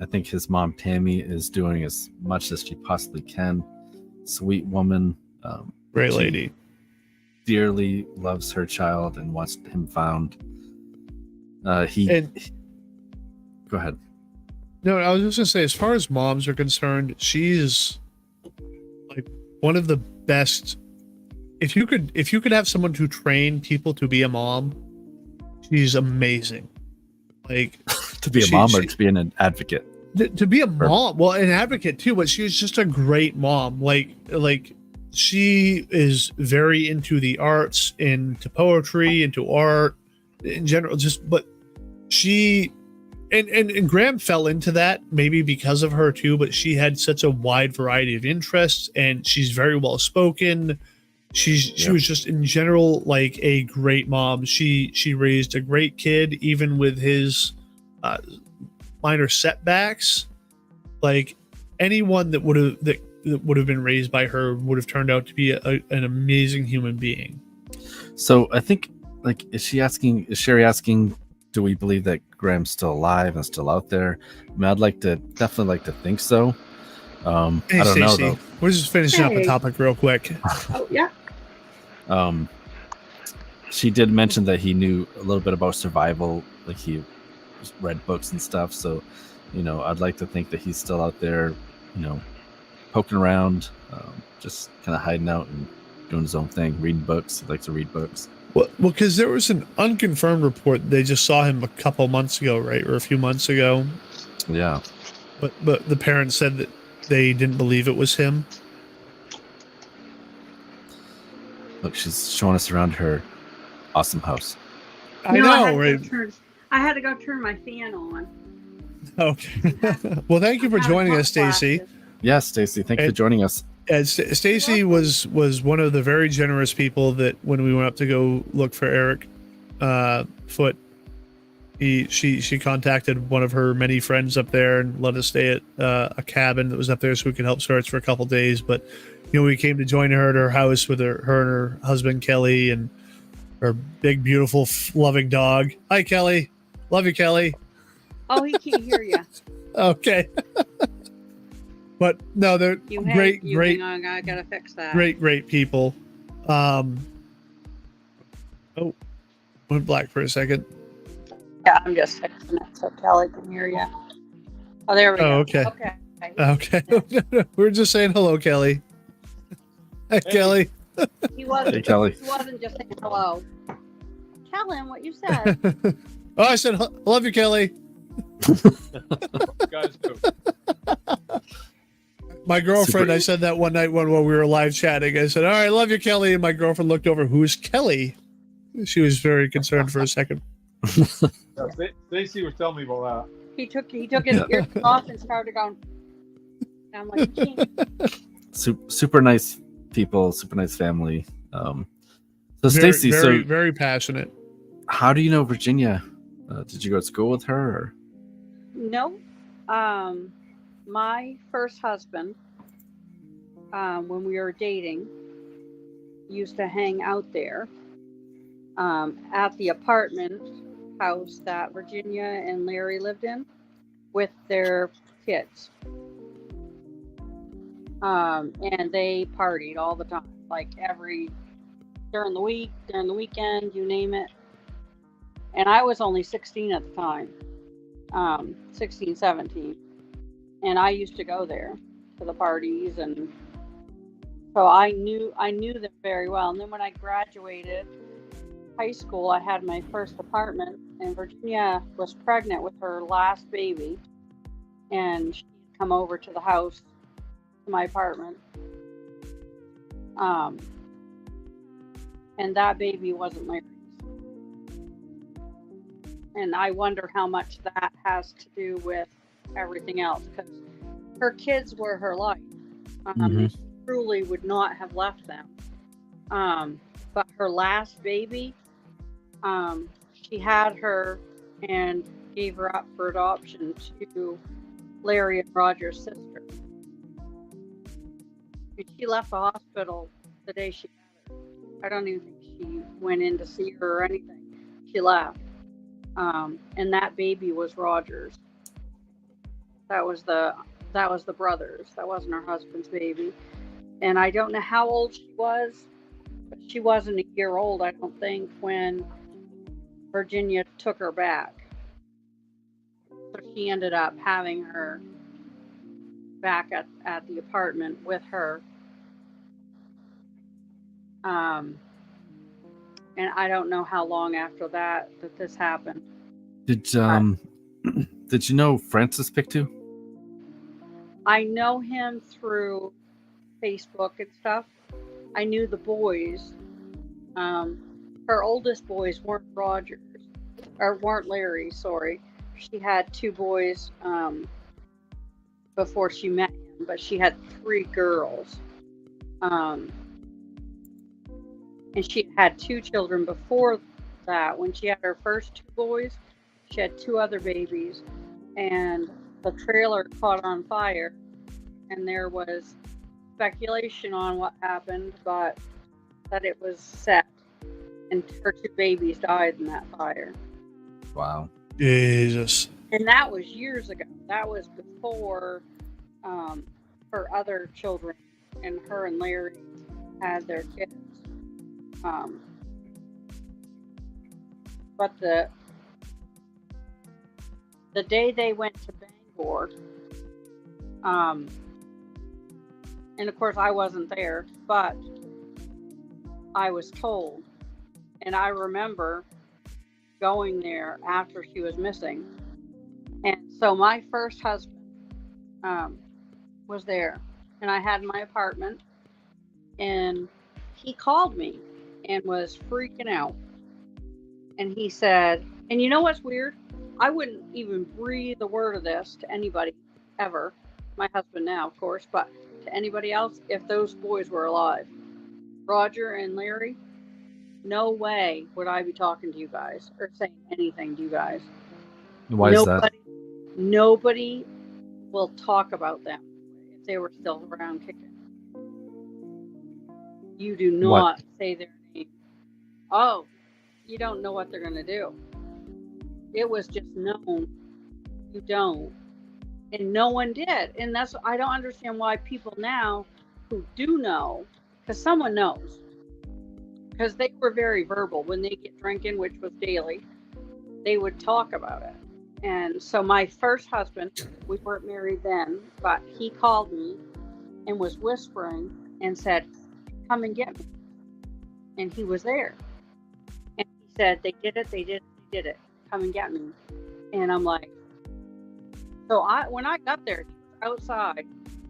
I think his mom, Tammy, is doing as much as she possibly can. Sweet woman. Great lady. Dearly loves her child and wants him found. Go ahead. No, I was just going to say, as far as moms are concerned, she's like one of the best. If you could have someone to train people to be a mom, she's amazing. Like to be a mom or to be an advocate? To be a mom, well, an advocate too, but she was just a great mom. Like she is very into the arts, into poetry, into art in general. But she and Graham fell into that maybe because of her too. But she had such a wide variety of interests, and she's very well spoken. She was just in general like a great mom. She raised a great kid, even with his minor setbacks. Like anyone that would have been raised by her would have turned out to be an amazing human being. So I think, like, is Sherry asking, do we believe that Graham's still alive and still out there? I mean, I'd definitely like to think so. Hey, I don't Stacey, know though. We're just finishing up a topic real quick. Oh yeah. She did mention that he knew a little bit about survival, like he read books and stuff. So, I'd like to think that he's still out there, poking around, just kind of hiding out and doing his own thing, reading books. He likes to read books. Well, because there was an unconfirmed report. They just saw him a couple months ago, right? Or a few months ago. Yeah. But the parents said that they didn't believe it was him. Look, she's showing us around her awesome house. I know, right? I had to go turn my fan on. Okay. Well, thank you for joining us, Stacy. Yes, Stacy. Thank you for joining us. Stacy was one of the very generous people that when we went up to go look for Eric Foote, she contacted one of her many friends up there and let us stay at a cabin that was up there so we could help search for a couple days. But we came to join her at her house with her and her husband Kelly and her big, beautiful, loving dog. Hi, Kelly. Love you, Kelly. Oh, he can't hear you. Okay. But no, they're great. I gotta fix that. Great people. Oh, went black for a second. Yeah, I'm just fixing it so Kelly can hear you. Oh, there we go. Okay. We're just saying hello, Kelly. Hi, Kelly. He wasn't. Hey, Kelly. He wasn't just saying hello. Tell him what you said. Oh, I said love you, Kelly. Guys do. My girlfriend, I said that one night while we were live chatting. I said, all right, love you, Kelly. And my girlfriend looked over, who's Kelly? She was very concerned for a second. Stacey was telling me about that. He took his ears off and started going. And I'm like, Super nice people, super nice family. So Stacey, very passionate. How do you know Virginia? Did you go to school with her? Or? No. My first husband, when we were dating, used to hang out there at the apartment house that Virginia and Larry lived in with their kids. And they partied all the time, like during the week, during the weekend, you name it. And I was only 16 at the time, 16, 17. And I used to go there to the parties, and so I knew them very well. And then when I graduated high school, I had my first apartment, and Virginia was pregnant with her last baby, and she'd come over to the house, to my apartment. and that baby wasn't Larry's. And I wonder how much that has to do with everything else, because her kids were her life. And she truly would not have left them. But her last baby, she had her and gave her up for adoption to Larry and Roger's sister. And she left the hospital the day she had her. I don't even think she went in to see her or anything. She left. And that baby was Roger's. That was the brothers. That wasn't her husband's baby. And I don't know how old she was, but she wasn't a year old, I don't think, when Virginia took her back. So she ended up having her back at the apartment with her. And I don't know how long after that this happened. Did you know Francis Pictou? I know him through Facebook and stuff. I knew the boys. Her oldest boys weren't Rogers, or weren't Larry, sorry. She had 2 boys before she met him, but she had 3 girls. And she had 2 children before that. When she had her first 2 boys, she had 2 other babies, and the trailer caught on fire, and there was speculation on what happened, but that it was set, and her 2 babies died in that fire. Wow. Jesus. And that was years ago. That was before her other children and her and Larry had their kids. But the day they went to Bangor, and of course I wasn't there, but I was told, and I remember going there after she was missing. And so my first husband was there, and I had my apartment, and he called me and was freaking out. And he said, and you know what's weird? I wouldn't even breathe a word of this to anybody ever. My husband now, of course, but to anybody else, if those boys were alive. Roger and Larry, no way would I be talking to you guys or saying anything to you guys. Why is that? Nobody will talk about them if they were still around kicking. You do not say their name. Oh, you don't know what they're going to do. It was just known. You don't. And no one did. And that's, I don't understand why people now who do know, because someone knows, because they were very verbal when they get drinking, which was daily, they would talk about it. And so my first husband, we weren't married then, but he called me and was whispering and said, come and get me. And he was there. And he said, they did it. Come and get me. And I'm like, so when I got there, he was outside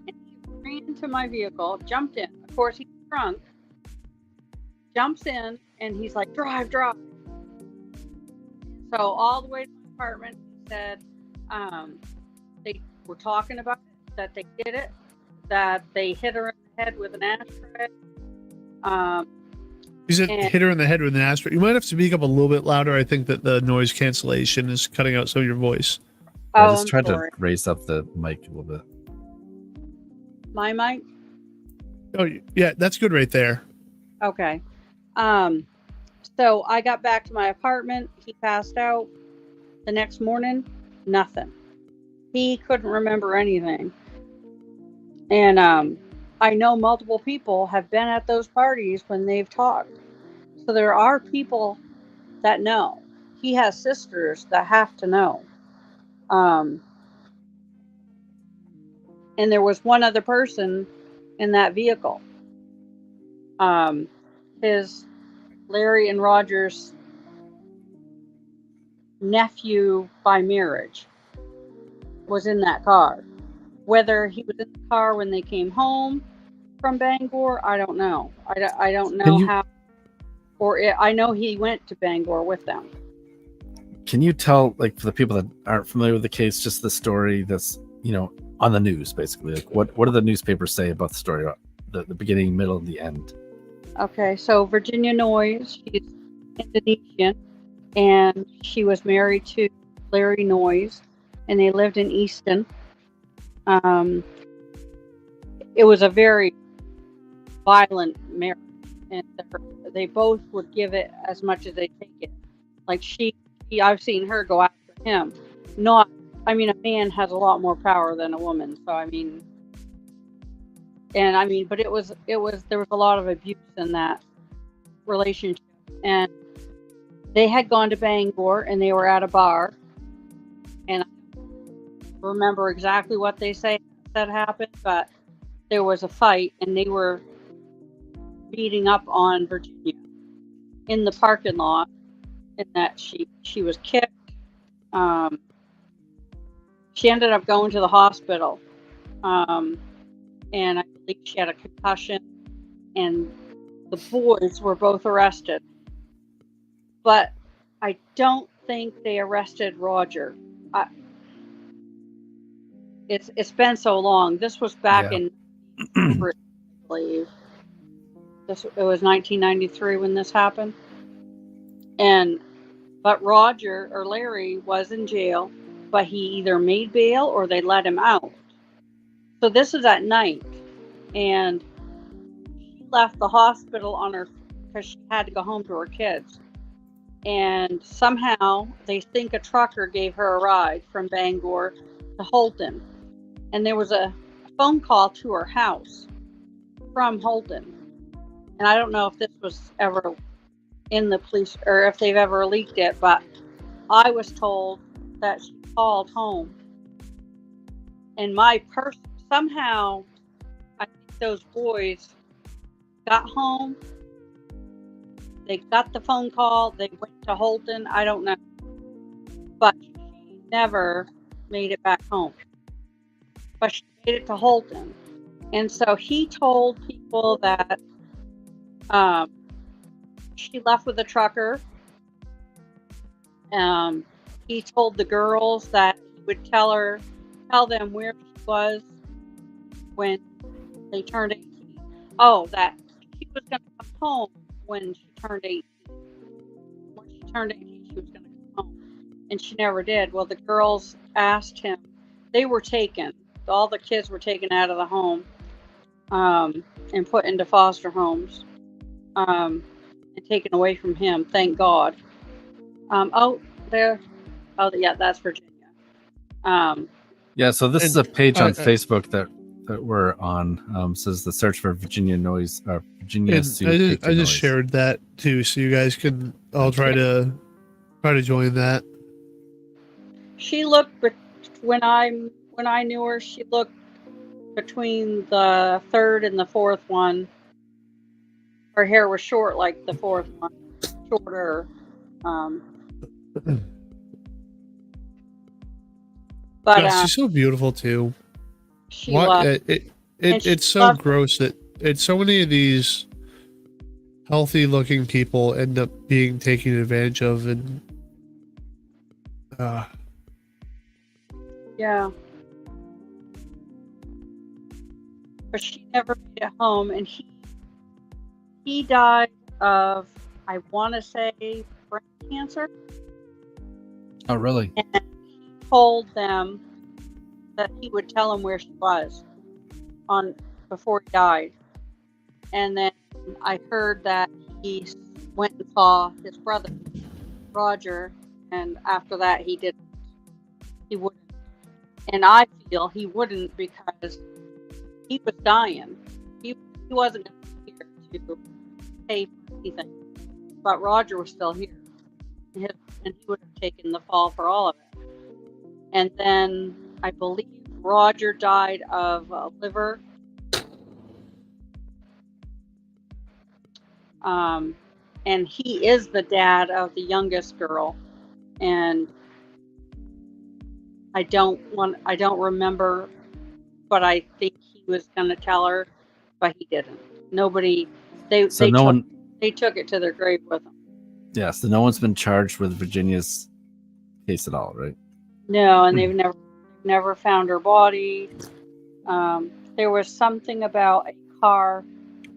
and he ran to my vehicle, jumped in. Of course, he's drunk, jumps in, and he's like, drive. So all the way to the apartment, he said, they were talking about it, that they did it, that they hit her in the head with an ashtray. You said hit her in the head with an ashtray. You might have to speak up a little bit louder. I think that the noise cancellation is cutting out some of your voice. I just tried to raise up the mic a little bit. My mic? Oh, yeah, that's good right there. Okay. So I got back to my apartment. He passed out. The next morning, nothing. He couldn't remember anything. And I know multiple people have been at those parties when they've talked. So there are people that know. He has sisters that have to know. And there was one other person in that vehicle. His Larry and Roger's nephew by marriage was in that car. Whether he was in the car when they came home from Bangor, I don't know. I don't know how. I know he went to Bangor with them. Can you tell, like, for the people that aren't familiar with the case, just the story that's, on the news, basically? Like, what do the newspapers say about the story, the beginning, middle, and the end? Okay, so Virginia Noyes, she's Indonesian, and she was married to Larry Noyes, and they lived in Easton. It was a very violent marriage, and they both would give it as much as they take it. Like I've seen her go after him. A man has a lot more power than a woman. So but it was there was a lot of abuse in that relationship, and they had gone to Bangor and they were at a bar, and I don't remember exactly what they said happened, but there was a fight and they were beating up on Virginia in the parking lot, and that she was kicked. She ended up going to the hospital, and I believe she had a concussion, and the boys were both arrested. But I don't think they arrested Roger. It's been so long. This was back in, I believe. It was 1993 when this happened. But Roger or Larry was in jail, but he either made bail or they let him out. So this is at night, and she left the hospital because she had to go home to her kids. And somehow they think a trucker gave her a ride from Bangor to Holton. And there was a phone call to her house from Holton. And I don't know if this was ever in the police or if they've ever leaked it, but I was told that she called home. And somehow, I think those boys got home. They got the phone call. They went to Holton. I don't know. But she never made it back home. But she made it to Holton. And so he told people that she left with a trucker. He told the girls that he would tell them where she was when they turned 18. Oh, that she was going to come home when she turned 18. When she turned 18, she was going to come home. And she never did. Well, the girls asked him. They were taken. All the kids were taken out of the home and put into foster homes and taken away from him. Thank God. That's Virginia. So this is a page on Facebook that we're on. Says the search for Virginia Noyes. Virginia Sue. I just shared that too, so you guys can all try to join that. She looked when I knew her. She looked between the third and the fourth one. Her hair was short like the fourth one, shorter. But she's so beautiful too. It's so gross that so many of these healthy looking people end up being taken advantage of, and yeah. But she never made it home, and he died of, I want to say, brain cancer. Oh, really? And he told them that he would tell them where she was before he died. And then I heard that he went and saw his brother, Roger, and after that he wouldn't. And I feel he wouldn't because he was dying. He wasn't going to be here to pay for anything. But Roger was still here. And he would have taken the fall for all of it. And then I believe Roger died of liver. And he is the dad of the youngest girl. And I don't remember, but I think he was going to tell her, but he didn't. Nobody. They took it to their grave with them. Yeah, so no one's been charged with Virginia's case at all, right? No, and they've never found her body. There was something about a car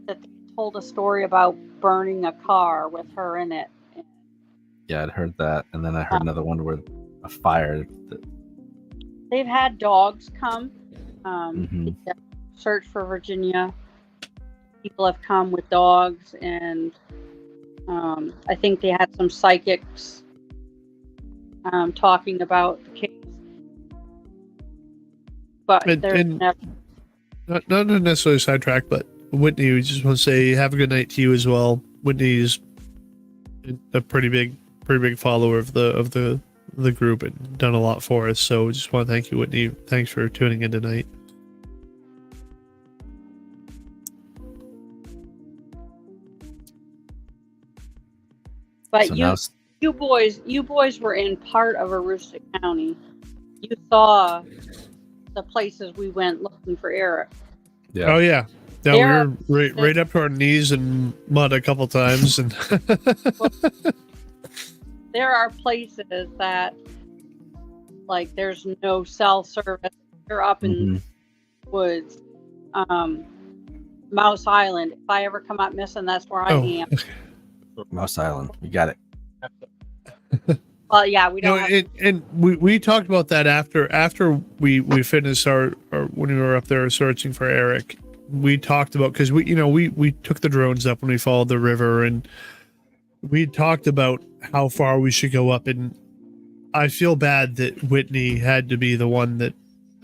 that they told a story about burning a car with her in it. Yeah, I'd heard that, and then I heard another one where a fire. They've had dogs come Mhm. search for Virginia. People have come with dogs, and I think they had some psychics talking about the case. But there's never. Not necessarily sidetrack, but Whitney, we just want to say have a good night to you as well. Whitney's a pretty big follower of the group and done a lot for us. So we just want to thank you, Whitney. Thanks for tuning in tonight. But So you boys were in part of Aroostook County. You saw the places we went looking for Eric. Yeah. Oh yeah. Yeah, we were right up to our knees in mud a couple times, and there are places that, like, there's no cell service. You're up in the woods. Mouse Island. If I ever come up missing, that's where I am. Mouse Island. We got it. Well, yeah, we don't. And we talked about that after we finished our when we were up there searching for Eric. We talked about, because we took the drones up when we followed the river, and we talked about how far we should go up. And I feel bad that Whitney had to be the one that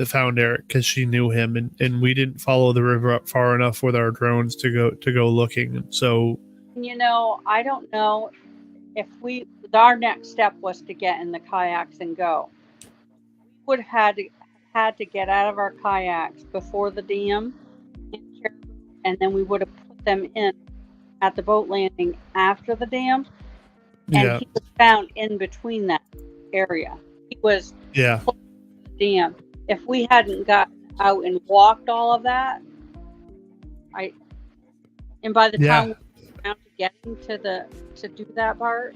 found Eric, because she knew him, and we didn't follow the river up far enough with our drones to go looking. So I don't know if our next step was to get in the kayaks and go. We would have had to get out of our kayaks before the dam, and then we would have put them in at the boat landing after the dam. And he was found in between that area. He was close to the dam. If we hadn't got out and walked all of that, and by the time we were down to getting to do that part.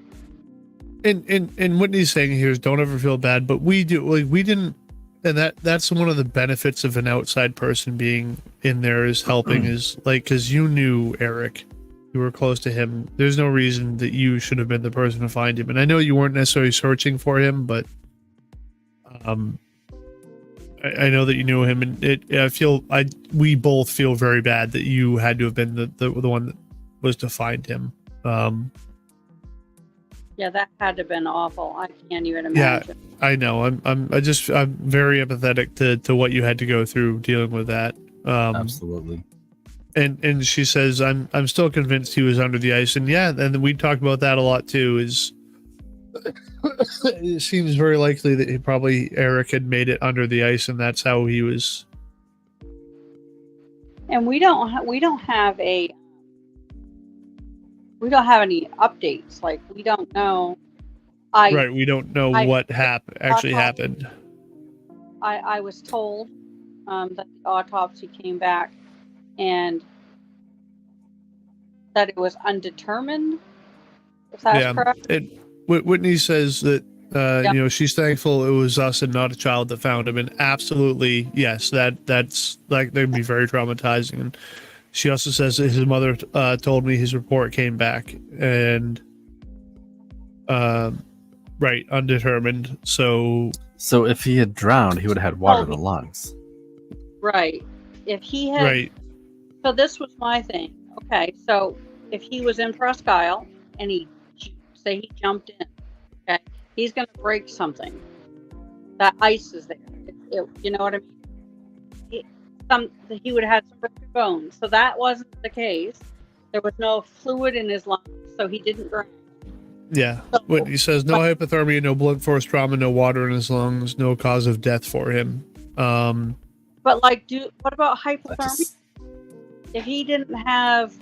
And Whitney's saying here is don't ever feel bad, but we do. Like, we didn't, and that's one of the benefits of an outside person being in there is helping, is like, because you knew Eric, you were close to him. There's no reason that you should have been the person to find him. And I know you weren't necessarily searching for him, but I know that you knew him, and we both feel very bad that you had to have been the one that was to find him. Yeah, that had to have been awful. I can't even imagine. Yeah, I know. I'm very empathetic to what you had to go through dealing with that. Absolutely. And she says, I'm still convinced he was under the ice. And yeah, and we talked about that a lot too, is it seems very likely that Eric had made it under the ice, and that's how he was. And we don't have any updates. Like, we don't know. We don't know what happened. I was told that the autopsy came back and that it was undetermined. If that's correct. Whitney says that she's thankful it was us and not a child that found him, and absolutely yes, that's like, that'd be very traumatizing. And she also says that his mother told me his report came back and undetermined. So if he had drowned, he would have had water in the lungs. Right. If he had. Right. So this was my thing. Okay, so if he was in Presque Isle and he jumped in, okay, he's going to break something. That ice is there. You know what I mean? He would have had some broken bones. So that wasn't the case. There was no fluid in his lungs, so he didn't drown. Yeah. So, he says no hypothermia, no blunt force trauma, no water in his lungs, no cause of death for him. But what about hypothermia? If he didn't have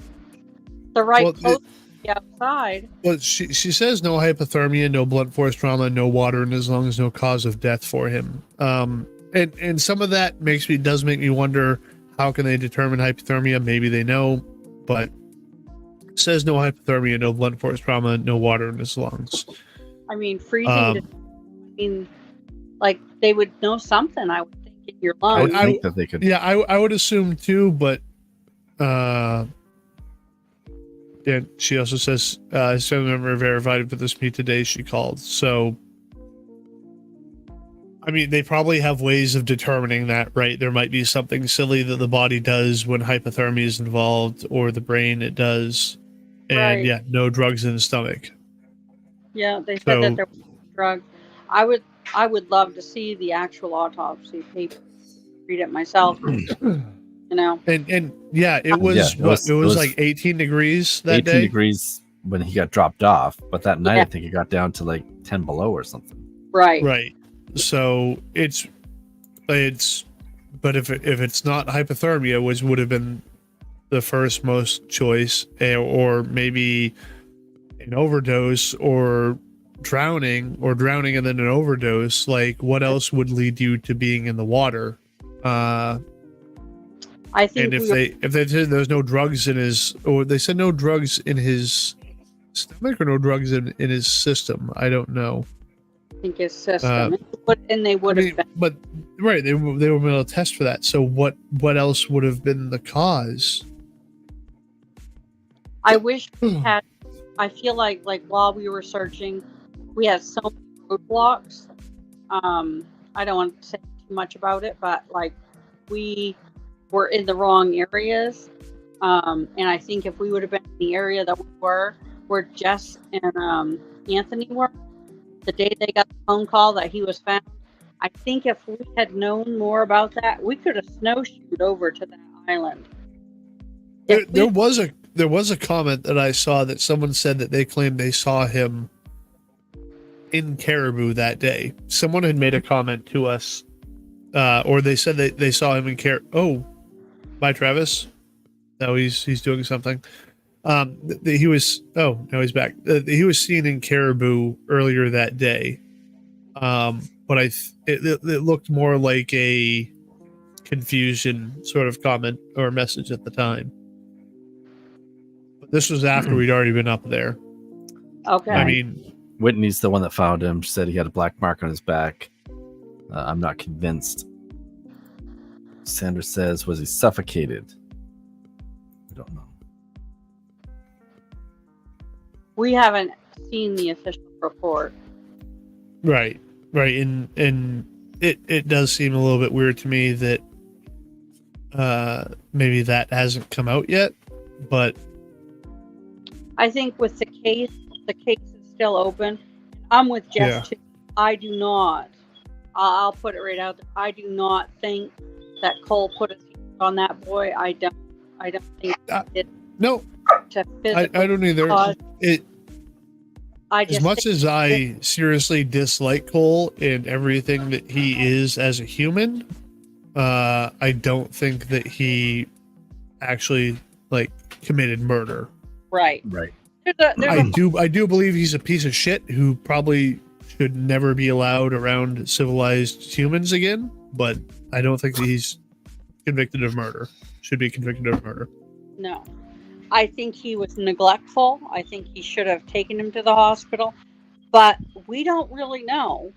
the right clothes outside. Well, she says no hypothermia, no blunt force trauma, no water in his lungs, no cause of death for him. And some of that does make me wonder, how can they determine hypothermia? Maybe they know, but says no hypothermia, no blunt force trauma, no water in his lungs. I mean, freezing. Like they would know something. I would think in your I lungs. would think that they could. Yeah, I would assume too, but yeah, she also says his family member verified for this meet today. She called, so I mean, they probably have ways of determining that, right? There might be something silly that the body does when hypothermia is involved, or the brain it does, and Right. yeah, no drugs in the stomach. Yeah, they said So- that there was drugs. I would love to see the actual autopsy paper, read it myself. You know. And yeah, it was like 18 degrees that 18 day. degrees when he got dropped off, but that night Yeah. I think it got down to like 10 below or something. Right. Right. So it's, but if it's not hypothermia, which would have been the first most choice, or maybe an overdose or drowning and then an overdose, like what else would lead you to being in the water? I think And if they said there's no drugs in his, or they said no drugs in his stomach or no drugs in his system, I don't know. I think his system, and they would have been. But right, they were able to test for that. So what else would have been the cause? I wish we had. I feel like while we were searching, we had so many roadblocks. I don't want to say too much about it, but like we were in the wrong areas. And I think if we would have been in the area that we were, where Jess and Anthony were, the day they got the phone call that he was found, I think if we had known more about that, we could have snowshoed over to that island. There was a comment that I saw that someone said that they claimed they saw him in Caribou that day. Someone had made a comment to us, or they said that they saw him in Oh, bye, Travis. No, he's doing something. He was. Oh, no, he's back. He was seen in Caribou earlier that day. But it looked more like a confusion sort of comment or message at the time. But this was after we'd already been up there. Okay. I mean, Whitney's the one that found him. She said he had a black mark on his back. I'm not convinced. Sandra says, was he suffocated? I don't know. We haven't seen the official report. right, and it does seem a little bit weird to me that maybe that hasn't come out yet, but I think with the case is still open. I'm with Jess too. I do not. I'll put it right out there. I do not think that Cole put his hands on that boy. I don't think it. No, To I don't either. cause- I As just much think as I seriously dislike Cole and everything that he is as a human, I don't think that he actually committed murder. right. Right. There's I do believe he's a piece of shit who probably should never be allowed around civilized humans again, but I don't think that he's convicted of murder. Should be convicted of murder. No. I think he was neglectful. I think he should have taken him to the hospital, but we don't really know.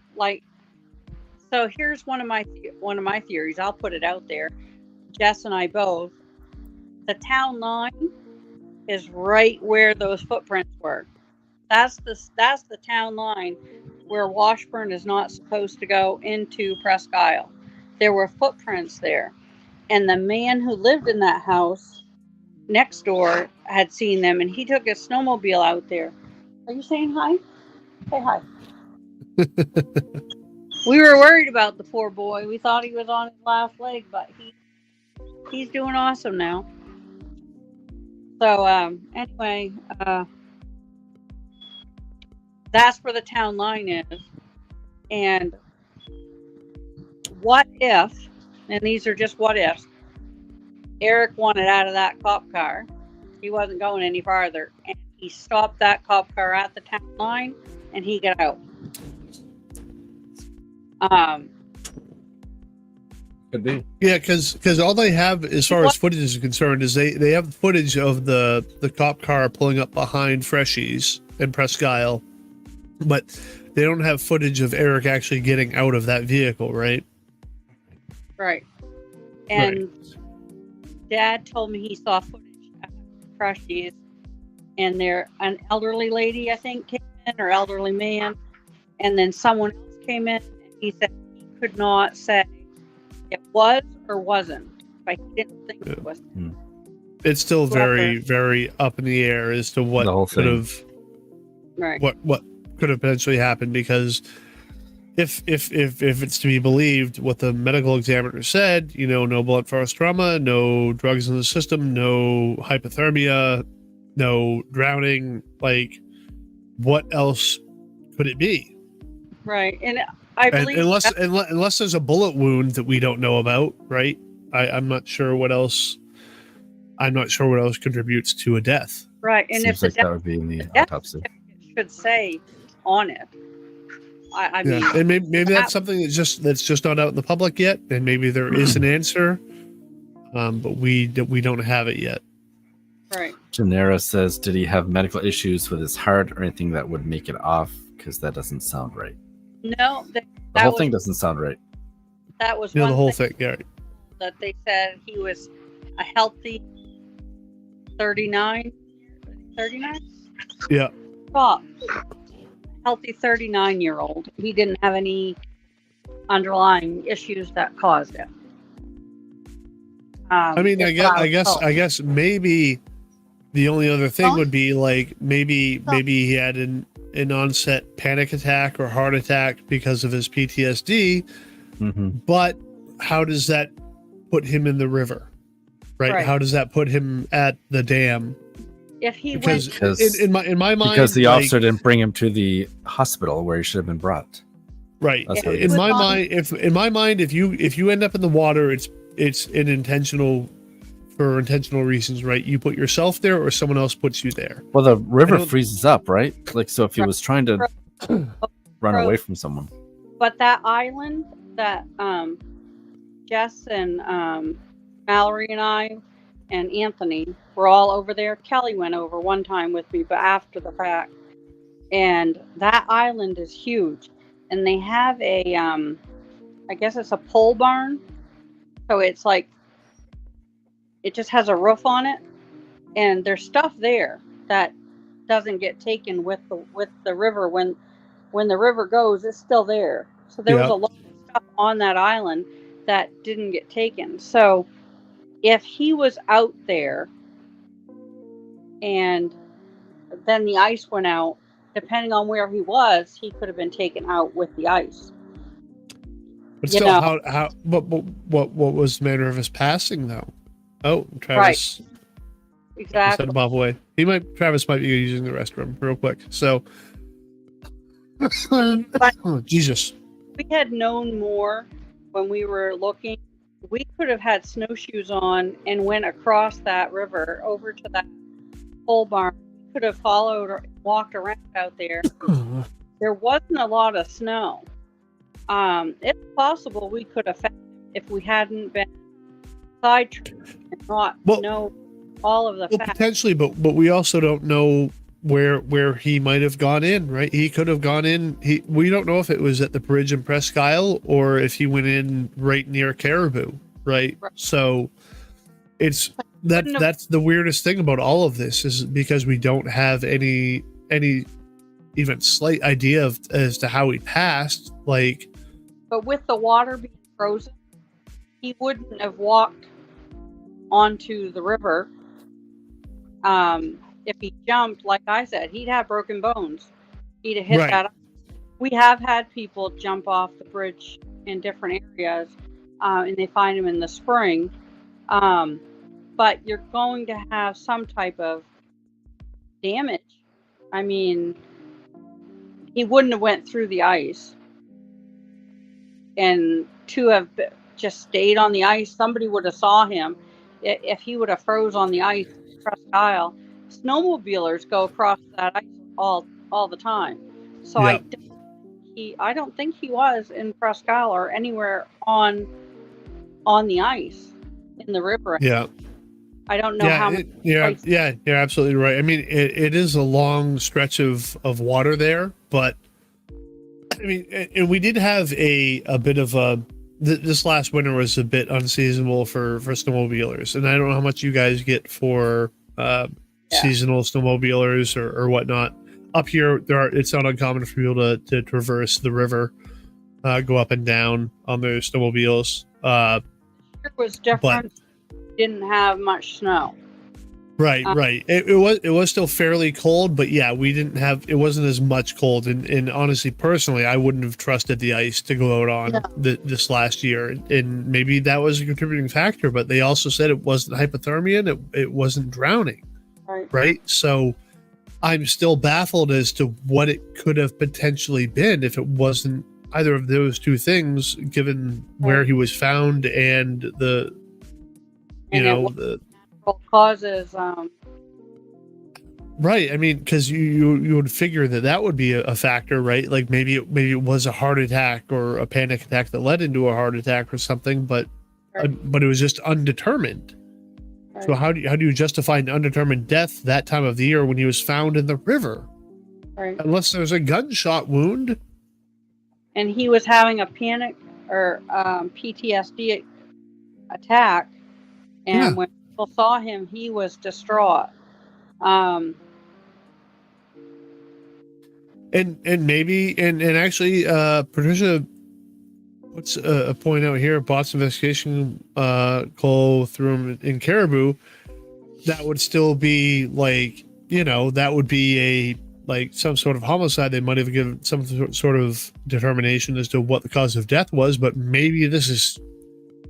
So here's one of my theories. I'll put it out there. Jess and I both. The town line is right where those footprints were. That's the town line where Washburn is not supposed to go into Presque Isle. There were footprints there, and the man who lived in that house next door had seen them, and he took his snowmobile out there. Are you saying hi? Say hi. We were worried about the poor boy. We thought he was on his last leg, but he's doing awesome now. So anyway, that's where the town line is. And what if, and these are just what ifs, Eric wanted out of that cop car. He wasn't going any farther. And he stopped that cop car at the town line and he got out. Could be. Yeah, because all they have as far as footage is concerned is they have footage of the cop car pulling up behind Freshies in Presque Isle, but they don't have footage of Eric actually getting out of that vehicle, right? Right. And Dad told me he saw footage at Freshies, and there an elderly lady, I think, came in, or elderly man, and then someone else came in, and he said he could not say it was or wasn't, but he didn't think it was. It's still very, very up in the air as to what could have, what could have potentially happened. Because if it's to be believed, what the medical examiner said, no blunt force trauma, no drugs in the system, no hypothermia, no drowning. Like, what else could it be? Right, and I believe unless there's a bullet wound that we don't know about, right? I'm not sure what else. I'm not sure what else contributes to a death. Right, and seems like that would be in the autopsy. Should say on it. I mean, and maybe that's something that's just not out in the public yet, and maybe there is an answer, but we don't have it yet. Right. Janera says, did he have medical issues with his heart or anything that would make it off? Because that doesn't sound right. No, the whole thing doesn't sound right. That was the whole thing. Yeah. That they said he was a healthy 39. Yeah. Well, healthy 39-year-old. He didn't have any underlying issues that caused it. I guess maybe the only other thing would be like maybe he had an onset panic attack or heart attack because of his PTSD. Mm-hmm. But how does that put him in the river? Right? How does that put him at the dam? If he because in my mind, because the officer didn't bring him to the hospital where he should have been brought. Right. In my mind, if you end up in the water, it's intentional reasons, right? You put yourself there, or someone else puts you there. Well, the river freezes up, right? Like, so if he was trying to run away from someone. But that island that Jess and Mallory and I and Anthony were all over there. Kelly went over one time with me, but after the fact. And that island is huge. And they have a, I guess it's a pole barn. So it's like, it just has a roof on it. And there's stuff there that doesn't get taken with the river. When the river goes, it's still there. So there was a lot of stuff on that island that didn't get taken. So if he was out there and then the ice went out, depending on where he was, he could have been taken out with the ice. But still, what was the manner of his passing, though? Oh, Travis. Right. Exactly. Sent Bob away. Travis might be using the restroom real quick. So, oh, Jesus. We had known more when we were looking. We could have had snowshoes on and went across that river over to that pole barn. We could have followed or walked around out there. There wasn't a lot of snow. It's possible we could have found him if we hadn't been sidetracked and not know all of the facts. Potentially, but we also don't know where he might have gone in, right? He could have gone in. We don't know if it was at the bridge in Presque Isle or if he went in right near Caribou, right? So it's that's the weirdest thing about all of this, is because we don't have any even slight idea as to how he passed. Like, but with the water being frozen, he wouldn't have walked onto the river. If he jumped, like I said, he'd have broken bones. He'd have hit that. We have had people jump off the bridge in different areas, and they find him in the spring. But you're going to have some type of damage. I mean, he wouldn't have went through the ice. And to have just stayed on the ice, somebody would have saw him. If he would have froze on the ice, Presque Isle, snowmobilers go across that ice all the time. So I don't think he was in Presque Isle or anywhere on on the ice in the river. Yeah. I don't know how many. You're absolutely right. I mean, it is a long stretch of water there, but I mean, and we did have a bit of a. This last winter was a bit unseasonable for snowmobilers, and I don't know how much you guys get for seasonal snowmobilers or whatnot. Up here, it's not uncommon for people to traverse the river, go up and down on their snowmobiles. It was different. Didn't have much snow. Right. It was still fairly cold, but yeah, it wasn't as much cold. And honestly, personally, I wouldn't have trusted the ice to go out on this last year. And maybe that was a contributing factor, but they also said it wasn't hypothermia and it wasn't drowning. Right. So I'm still baffled as to what it could have potentially been if it wasn't either of those two things, given where he was found and the causes. Right. I mean, because you would figure that would be a factor, right? Like maybe it was a heart attack or a panic attack that led into a heart attack or something, but it was just undetermined. Right. So how do you justify an undetermined death that time of the year when he was found in the river? Right. Unless there's a gunshot wound. And he was having a panic or PTSD attack, and when people saw him, he was distraught. And maybe actually, Patricia puts a point out here. Bots investigation call through him in Caribou. That would still be like, that would be some sort of homicide. They might have given some sort of determination as to what the cause of death was, but maybe this is,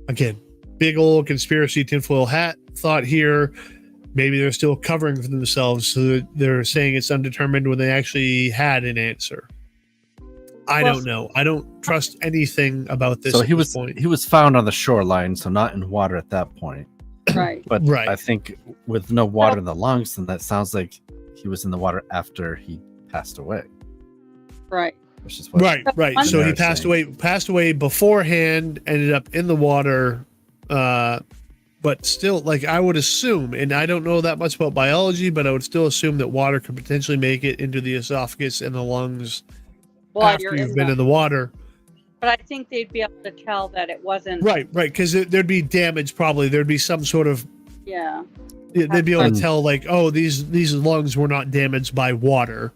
again, big old conspiracy tinfoil hat thought here. Maybe they're still covering for themselves, so they're saying it's undetermined when they actually had an answer. I don't know. I don't trust anything about this. So he was found on the shoreline, so not in water at that point. Right. But I think with no water in the lungs, then that sounds like he was in the water after he passed away. Right. Which is what right. So he passed away beforehand, ended up in the water, but still, like, I would assume, and I don't know that much about biology, but I would still assume that water could potentially make it into the esophagus and the lungs after you've been in the water. But I think they'd be able to tell that it wasn't. Right, because there'd be damage probably. There'd be some sort of... Yeah. They'd be able to tell, like, oh, these lungs were not damaged by water.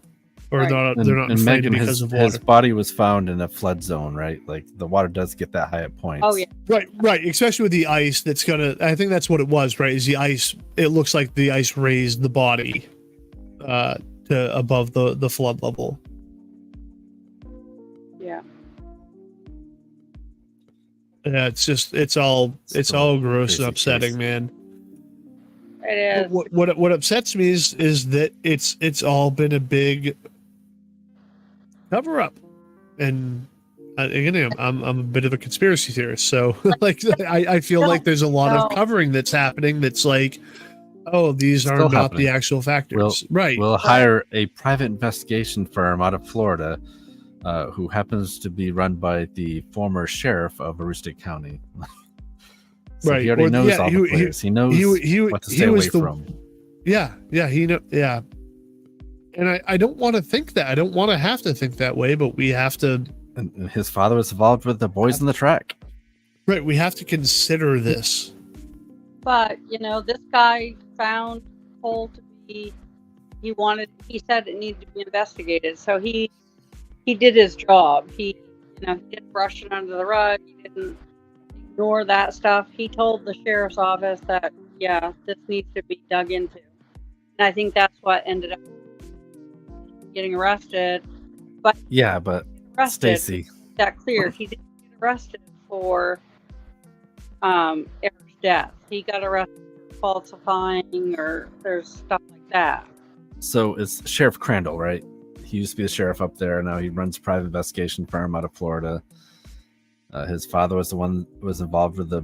Or they're not inflamed because of water. His body was found in a flood zone, right? Like, the water does get that high at points. Oh, yeah. Right. Especially with the ice that's I think that's what it was, right? Is the ice... It looks like the ice raised the body to above the flood level. Yeah. Yeah, it's all gross and upsetting, man. It is. What upsets me is that it's all been a big cover up, and again, I'm a bit of a conspiracy theorist, so like I feel like there's a lot of covering that's happening. That's like, oh, these are not the actual factors, right? We'll hire a private investigation firm out of Florida. Who happens to be run by the former sheriff of Aroostook County. So right. He already knows all the players. He knows what to stay away from. Yeah. Yeah. And I don't want to think that. I don't want to have to think that way, but we have to. And his father was involved with the boys in the track. Right. We have to consider this. But, this guy found coal to be, he said it needed to be investigated. So he did his job. He didn't brush it under the rug. He didn't ignore that stuff. He told the sheriff's office that, this needs to be dug into. And I think that's what ended up getting arrested. But Stacy, that clear. He didn't get arrested for Eric's death. He got arrested for falsifying or there's stuff like that. So it's Sheriff Crandall, right? He used to be the sheriff up there. Now he runs a private investigation firm out of Florida. His father was the one who was involved with the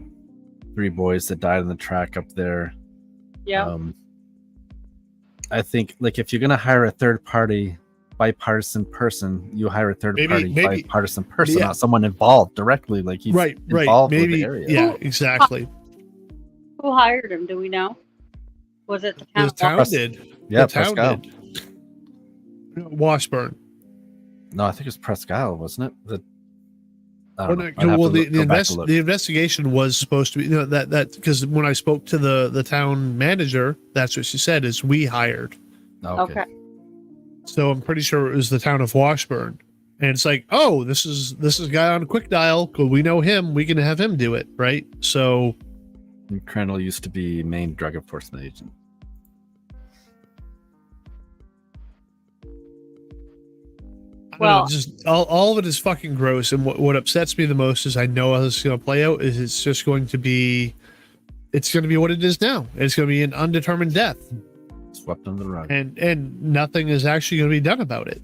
3 boys that died in the track up there. Yeah. I think, like, if you're going to hire a third party bipartisan person. You hire a third party bipartisan person, yeah. not someone involved directly, like he's involved with the area. Yeah, exactly. Who hired him? Do we know? Was it the town? The town did. Yeah, the town did. Washburn. No, I think it was Presque Isle, wasn't it? The investigation was supposed to be, that because when I spoke to the town manager, that's what she said, is we hired. Okay. So I'm pretty sure it was the town of Washburn, and it's like, oh, this is a guy on Quick Dial. Cool, we know him. We can have him do it, right? So, Crandall used to be Maine drug enforcement agent. Well, just all of it is fucking gross. And what upsets me the most is I know how this is going to play out. Is it's just going to be, it's going to be what it is now. It's going to be an undetermined death, swept under the rug, and nothing is actually going to be done about it.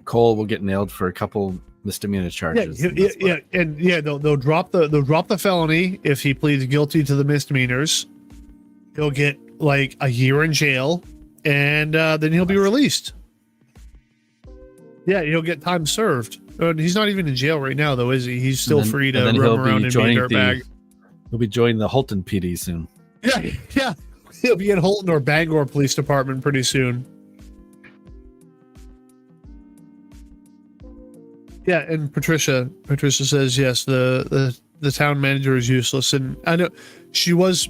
Cole will get nailed for a couple misdemeanor charges. They'll drop the felony if he pleads guilty to the misdemeanors. He'll get like a year in jail, and then he'll be released. Yeah, he'll get time served. He's not even in jail right now, though, is he? He's still free to roam around and be a dirtbag. He'll be joining the Holton PD soon. Yeah. He'll be in Holton or Bangor Police Department pretty soon. Yeah, and Patricia says yes. The town manager is useless, and I know she was.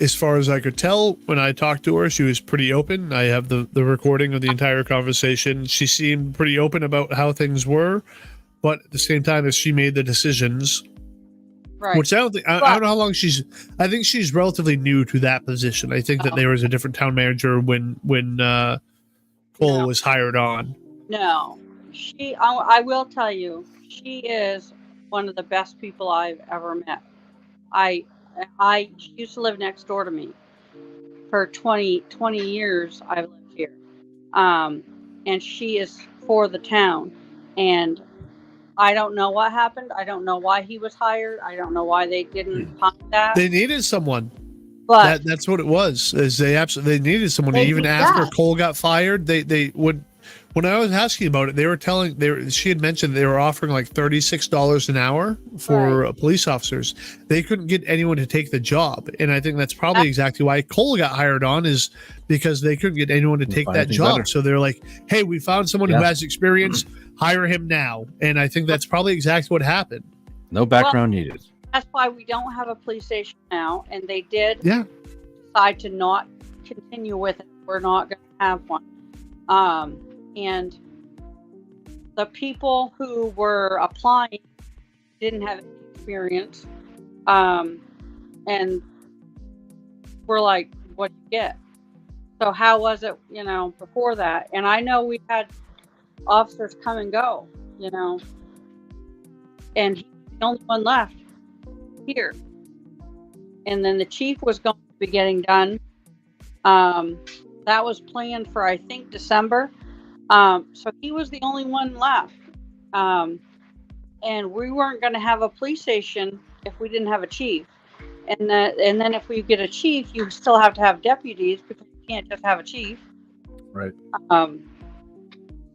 As far as I could tell, when I talked to her, she was pretty open. I have the recording of the entire conversation. She seemed pretty open about how things were, but at the same time as she made the decisions, right? Which I don't know how long she's. I think she's relatively new to that position. I think that there was a different town manager when Cole was hired on. No, I will tell you, she is one of the best people I've ever met. She used to live next door to me for 20 years. I've lived here. And she is for the town. And I don't know what happened. I don't know why he was hired. I don't know why they didn't find that. They needed someone. But that's what it was. Is they needed someone. Even after Cole got fired, they would. When I was asking about it, she had mentioned they were offering like $36 an hour for police officers. They couldn't get anyone to take the job. And I think that's probably exactly why Cole got hired on, is because they couldn't get anyone to take that job. Better. So they're like, hey, we found someone who has experience, hire him now. And I think that's probably exactly what happened. No background needed. That's why we don't have a police station now. And they did decide to not continue with it. We're not going to have one. And the people who were applying didn't have any experience. And we're like, what do you get? So how was it, before that? And I know we had officers come and go, and he's the only one left here. And then the chief was going to be getting done. That was planned for, I think, December. So he was the only one left. And we weren't going to have a police station if we didn't have a chief. And then if we get a chief, you still have to have deputies, because you can't just have a chief. Right.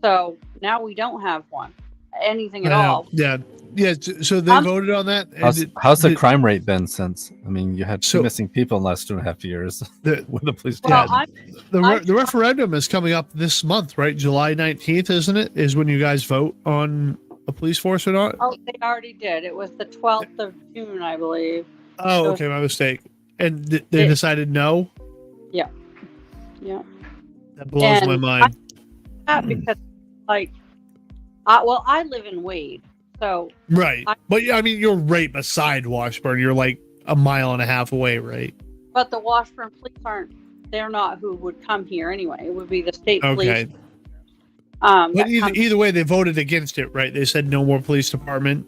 So now we don't have anything at all. Yeah. So they voted on that. How's the crime rate been since? I mean, you had two missing people in the last 2.5 years with the police. The referendum is coming up this month, right? July 19th, isn't it? Is when you guys vote on a police force or not? Oh, they already did. It was the 12th of June, I believe. Oh, okay, my mistake. And they decided no? Yeah. That blows my mind. Because, I live in Wade. So right, but I mean, you're right beside Washburn. You're like a mile and a half away, right? But the Washburn police they're not who would come here anyway. It would be the state police. But either way, they voted against it, right? They said no more police department.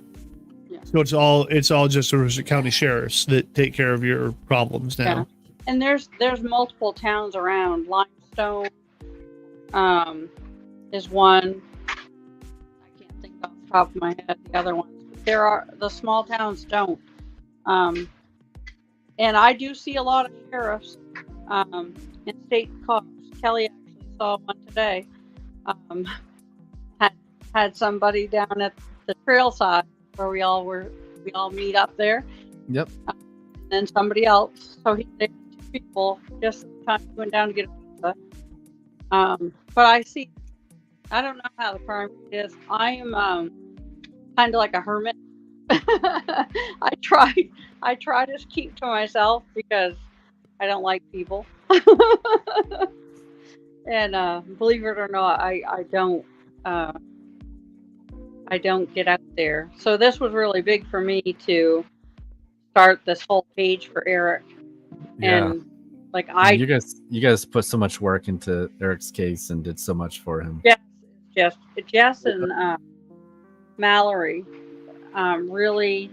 Yeah. So it's all just the county sheriffs that take care of your problems now. Yeah. And there's multiple towns around. Limestone is one. Off the top of my head, the other ones. The small towns don't. And I do see a lot of sheriffs and state cops. Kelly actually saw one today. Um, had somebody down at the trail side where we all meet up there. Yep. And somebody else. So he had 2 people just the time he went down to get a pizza. But I don't know how the crime rate is. I am kind of like a hermit. I try to keep to myself because I don't like people. And believe it or not, I don't get out there. So this was really big for me to start this whole page for Eric. Yeah. And like you guys put so much work into Eric's case and did so much for him. Jess and Mallory really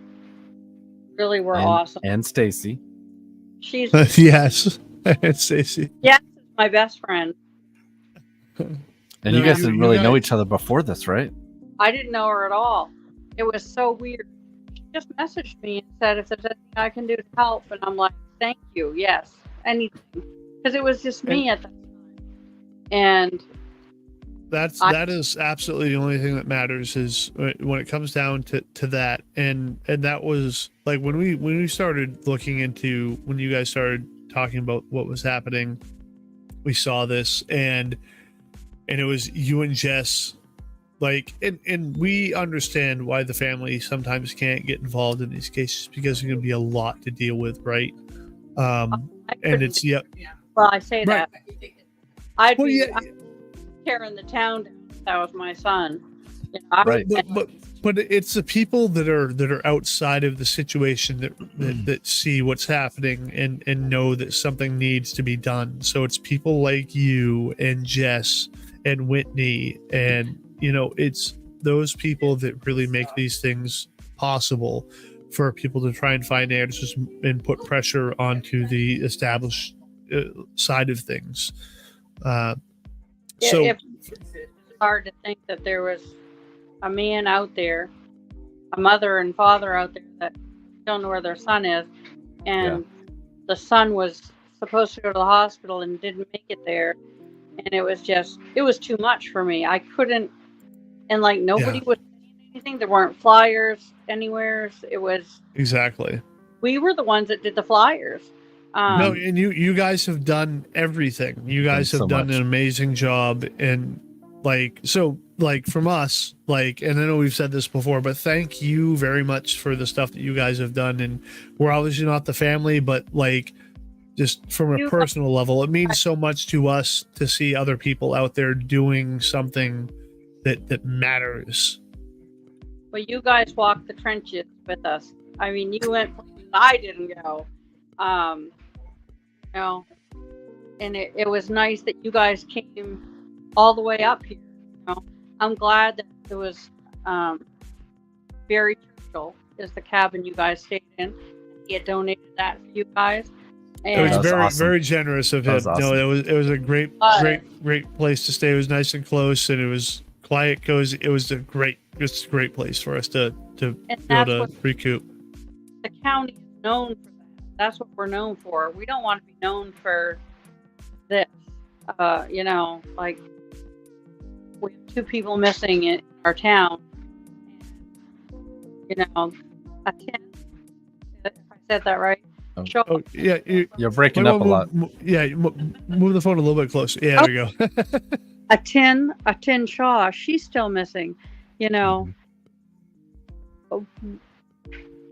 were awesome. And Stacy. She's yes, and Stacy. Jess is my best friend. And you guys didn't really know each other before this, right? I didn't know her at all. It was so weird. She just messaged me and said if there's anything I can do to help, and I'm like, thank you, yes, anything, because it was just me at the time. And that is absolutely the only thing that matters is when it comes down to that. And that was like when we started looking into, when you guys started talking about what was happening, we saw this and it was you and Jess, like, and we understand why the family sometimes can't get involved in these cases because there's going to be a lot to deal with, right? And it's well, I say right. that I'd be tearing the town down if that was my son. You know, right. But it's the people that are outside of the situation that see what's happening and know that something needs to be done. So it's people like you and Jess and Whitney, and it's those people that really make these things possible for people to try and find answers and put pressure onto the established side of things. So it's hard to think that there was a man out there, a mother and father out there that don't know where their son is, and the son was supposed to go to the hospital and didn't make it there, and it was too much for me. I couldn't, and like nobody was saying anything. There weren't flyers anywhere. It was exactly. We were the ones that did the flyers. No, and you guys have done everything. You guys have done an amazing job, and from us, and I know we've said this before, but thank you very much for the stuff that you guys have done. And we're obviously not the family, but just from a personal level, it means so much to us to see other people out there doing something that matters. Well, you guys walked the trenches with us. I mean, you went places I didn't go. And it was nice that you guys came all the way up here. I'm glad that it was Barry Churchill is the cabin you guys stayed in. He had donated that for you guys. And it was very, awesome. Very generous of him. Awesome. No, it was a great place to stay. It was nice and close, and it was quiet. It was a great place for us to be able to recoup. The county is known for that. That's what we're known for. We don't want to be known for this. We have 2 people missing in our town. A 10, if I said that right. Yeah, you're breaking up a lot. Move the phone a little bit closer. Yeah, there you go. a 10 Shaw, she's still missing.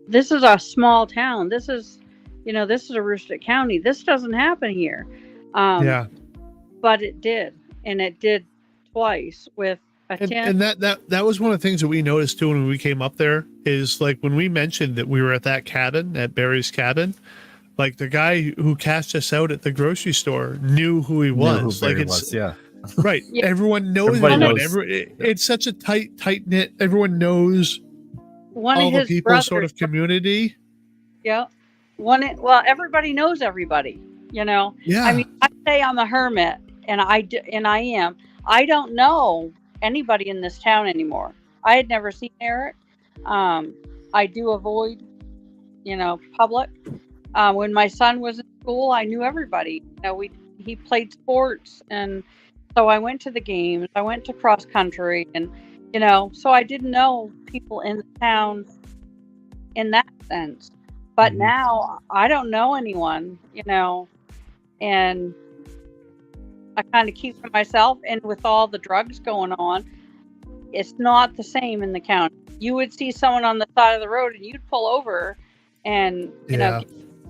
This is a small town. This is a rustic county. This doesn't happen here. But it did, and it did twice with a 10. And that was one of the things that we noticed too when we came up there is when we mentioned that we were at that cabin, at Barry's cabin, the guy who cast us out at the grocery store knew who he was. Right. Yeah. Everyone knows everyone. It's such a tight knit. Everyone knows all the people brothers, sort of community. Yeah. Everybody knows everybody. Yeah. I mean, I say I'm a hermit, and I am. I don't know anybody in this town anymore. I had never seen Eric. I do avoid, public. When my son was in school, I knew everybody. He played sports, and So I went to the games, I went to cross country, and so I didn't know people in the town in that sense. But now I don't know anyone, and I kind of keep to myself. And with all the drugs going on, it's not the same in the county. You would see someone on the side of the road and you'd pull over and, give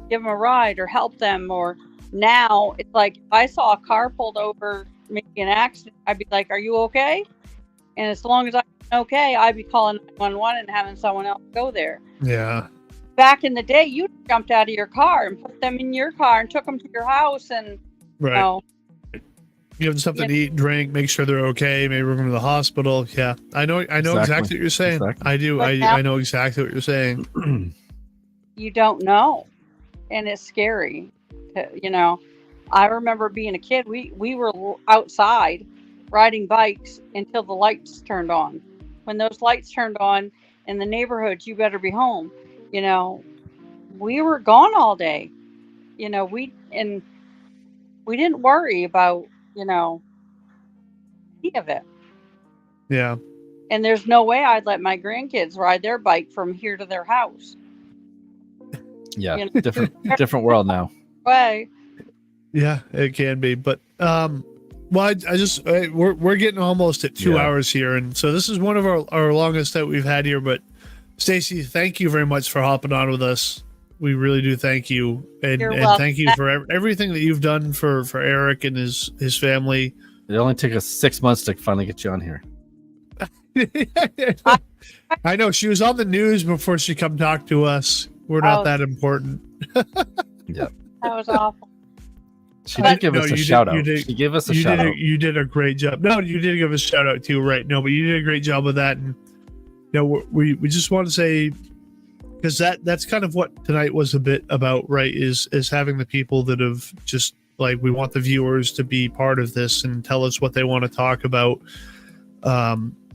them a ride or help them. Or now it's like, if I saw a car pulled over, maybe an accident, I'd be like, are you okay? And as long as I'm okay, I'd be calling 911 and having someone else go there. Yeah. Back in the day, you jumped out of your car and put them in your car and took them to your house and, give them something to eat, drink, make sure they're okay, maybe bring them to the hospital. Yeah, I know exactly what you're saying. Exactly. I do. I know exactly what you're saying. You don't know, and it's scary. I remember being a kid. We were outside riding bikes until the lights turned on. When those lights turned on in the neighborhood, you better be home. We were gone all day. We didn't worry about any of it. Yeah. And there's no way I'd let my grandkids ride their bike from here to their house. Yeah, different world now. Way. Yeah, it can be, but we're getting almost at 2 hours here, and so this is one of our longest that we've had here. But Stacy, thank you very much for hopping on with us. We really do thank you, and thank you for everything that you've done for Eric and his family. It only took us 6 months to finally get you on here. I know she was on the news before she come talk to us. We're not that important. Yeah, that was awful. She did give us a shout out. She gave us a shout out. You did a great job. No, you did give us a shout out too, right? No, but you did a great job with that, and we just want to say, because that's kind of what tonight was a bit about, right? Is having the people that have just we want the viewers to be part of this and tell us what they want to talk about.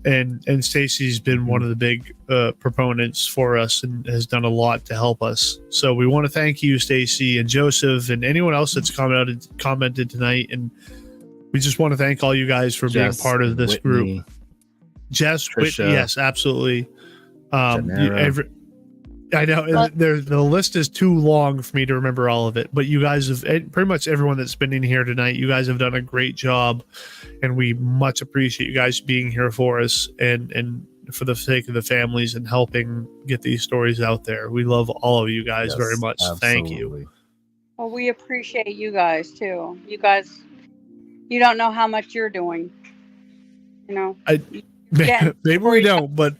And Stacy's been one of the big proponents for us and has done a lot to help us. So we want to thank you, Stacy and Joseph, and anyone else that's commented tonight. And we just want to thank all you guys for being part of this group. Jess, Whitney, yes, absolutely. I know the list is too long for me to remember all of it, but you guys have pretty much everyone that's been in here tonight. You guys have done a great job, and we much appreciate you guys being here for us and for the sake of the families and helping get these stories out there. We love all of you guys very much. Absolutely. Thank you. Well, we appreciate you guys too. You guys, you don't know how much you're doing. Maybe we don't, but.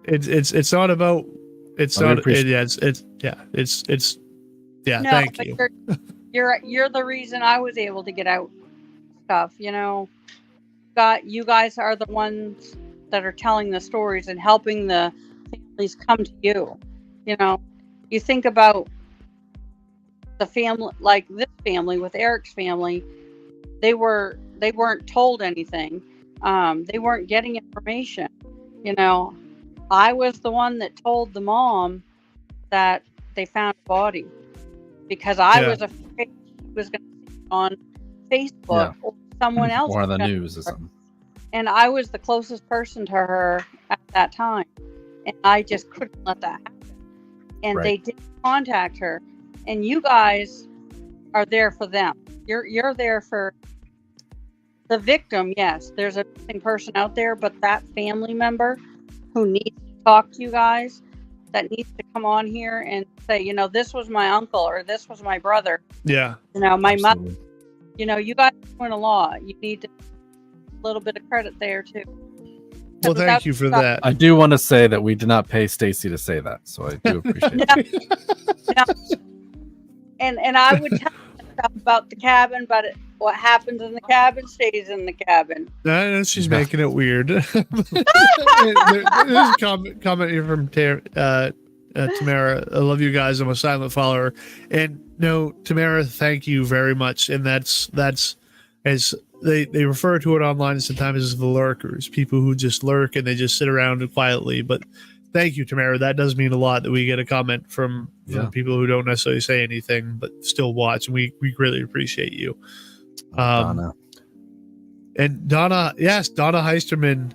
It's not about it's not thank you. You're the reason I was able to get out stuff. You guys are the ones that are telling the stories and helping the families come to you. You think about the family, like this family with Eric's family. They weren't told anything. They weren't getting information. I was the one that told the mom that they found a body because I was afraid she was going to see it on Facebook or someone else or on the news or something. And I was the closest person to her at that time, and I just couldn't let that happen. And they did contact her, and you guys are there for them. You're there for the victim. Yes, there's a missing person out there, but that family member who needs to talk to you guys, that needs to come on here and say, this was my uncle or this was my brother. Yeah. My mother. You guys are doing a lot. You need a little bit of credit there too. Well, thank you for that. I do want to say that we did not pay Stacy to say that, so I do appreciate it. And I would tell you stuff about the cabin, but what happens in the cabin stays in the cabin. No, she's making it weird. There's a comment here from Tamara. I love you guys. I'm a silent follower. And no, Tamara, thank you very much. And that's as they refer to it online sometimes as the lurkers, people who just lurk and they just sit around quietly. But thank you, Tamara. That does mean a lot that we get a comment from people who don't necessarily say anything but still watch. And we greatly appreciate you. Donna. And Donna Heisterman.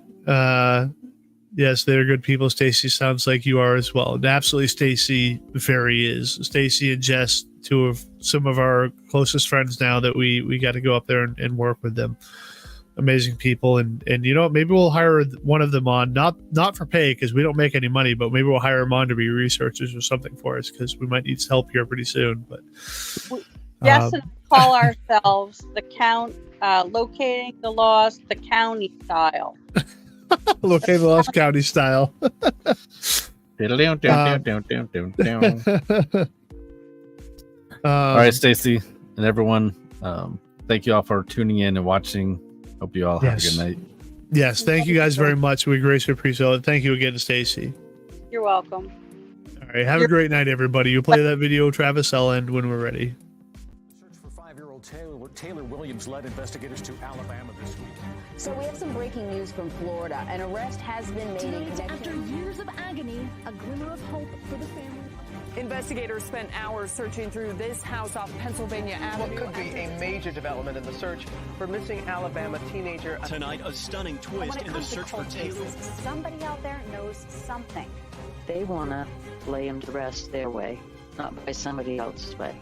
Yes, they're good people. Stacy, sounds like you are as well. And absolutely, Stacy very is. Stacy and Jess, some of our closest friends now that we got to go up there and work with them. Amazing people, and you know, maybe we'll hire one of them on, not for pay because we don't make any money, but maybe we'll hire them on to be researchers or something for us because we might need some help here pretty soon. But Jess and I call ourselves the locating the lost, the county style. Locating the lost county style. All right, Stacy and everyone, thank you all for tuning in and watching. Hope you all have a good night. Yes, thank you guys very much. We greatly appreciate it. Thank you again, Stacy. You're welcome. All right, have a great night, everybody. You play that video, Travis. I'll end when we're ready. Search for 5-year-old Taylor Williams led investigators to Alabama this week. So we have some breaking news from Florida. An arrest has been made in connection. After years of agony, a glimmer of hope for the family. Investigators spent hours searching through this house off Pennsylvania Avenue. What could be a major development in the search for missing Alabama teenager. Tonight, a stunning twist in the search for Taylor. Somebody out there knows something. They want to lay him to rest their way, not by somebody else's way.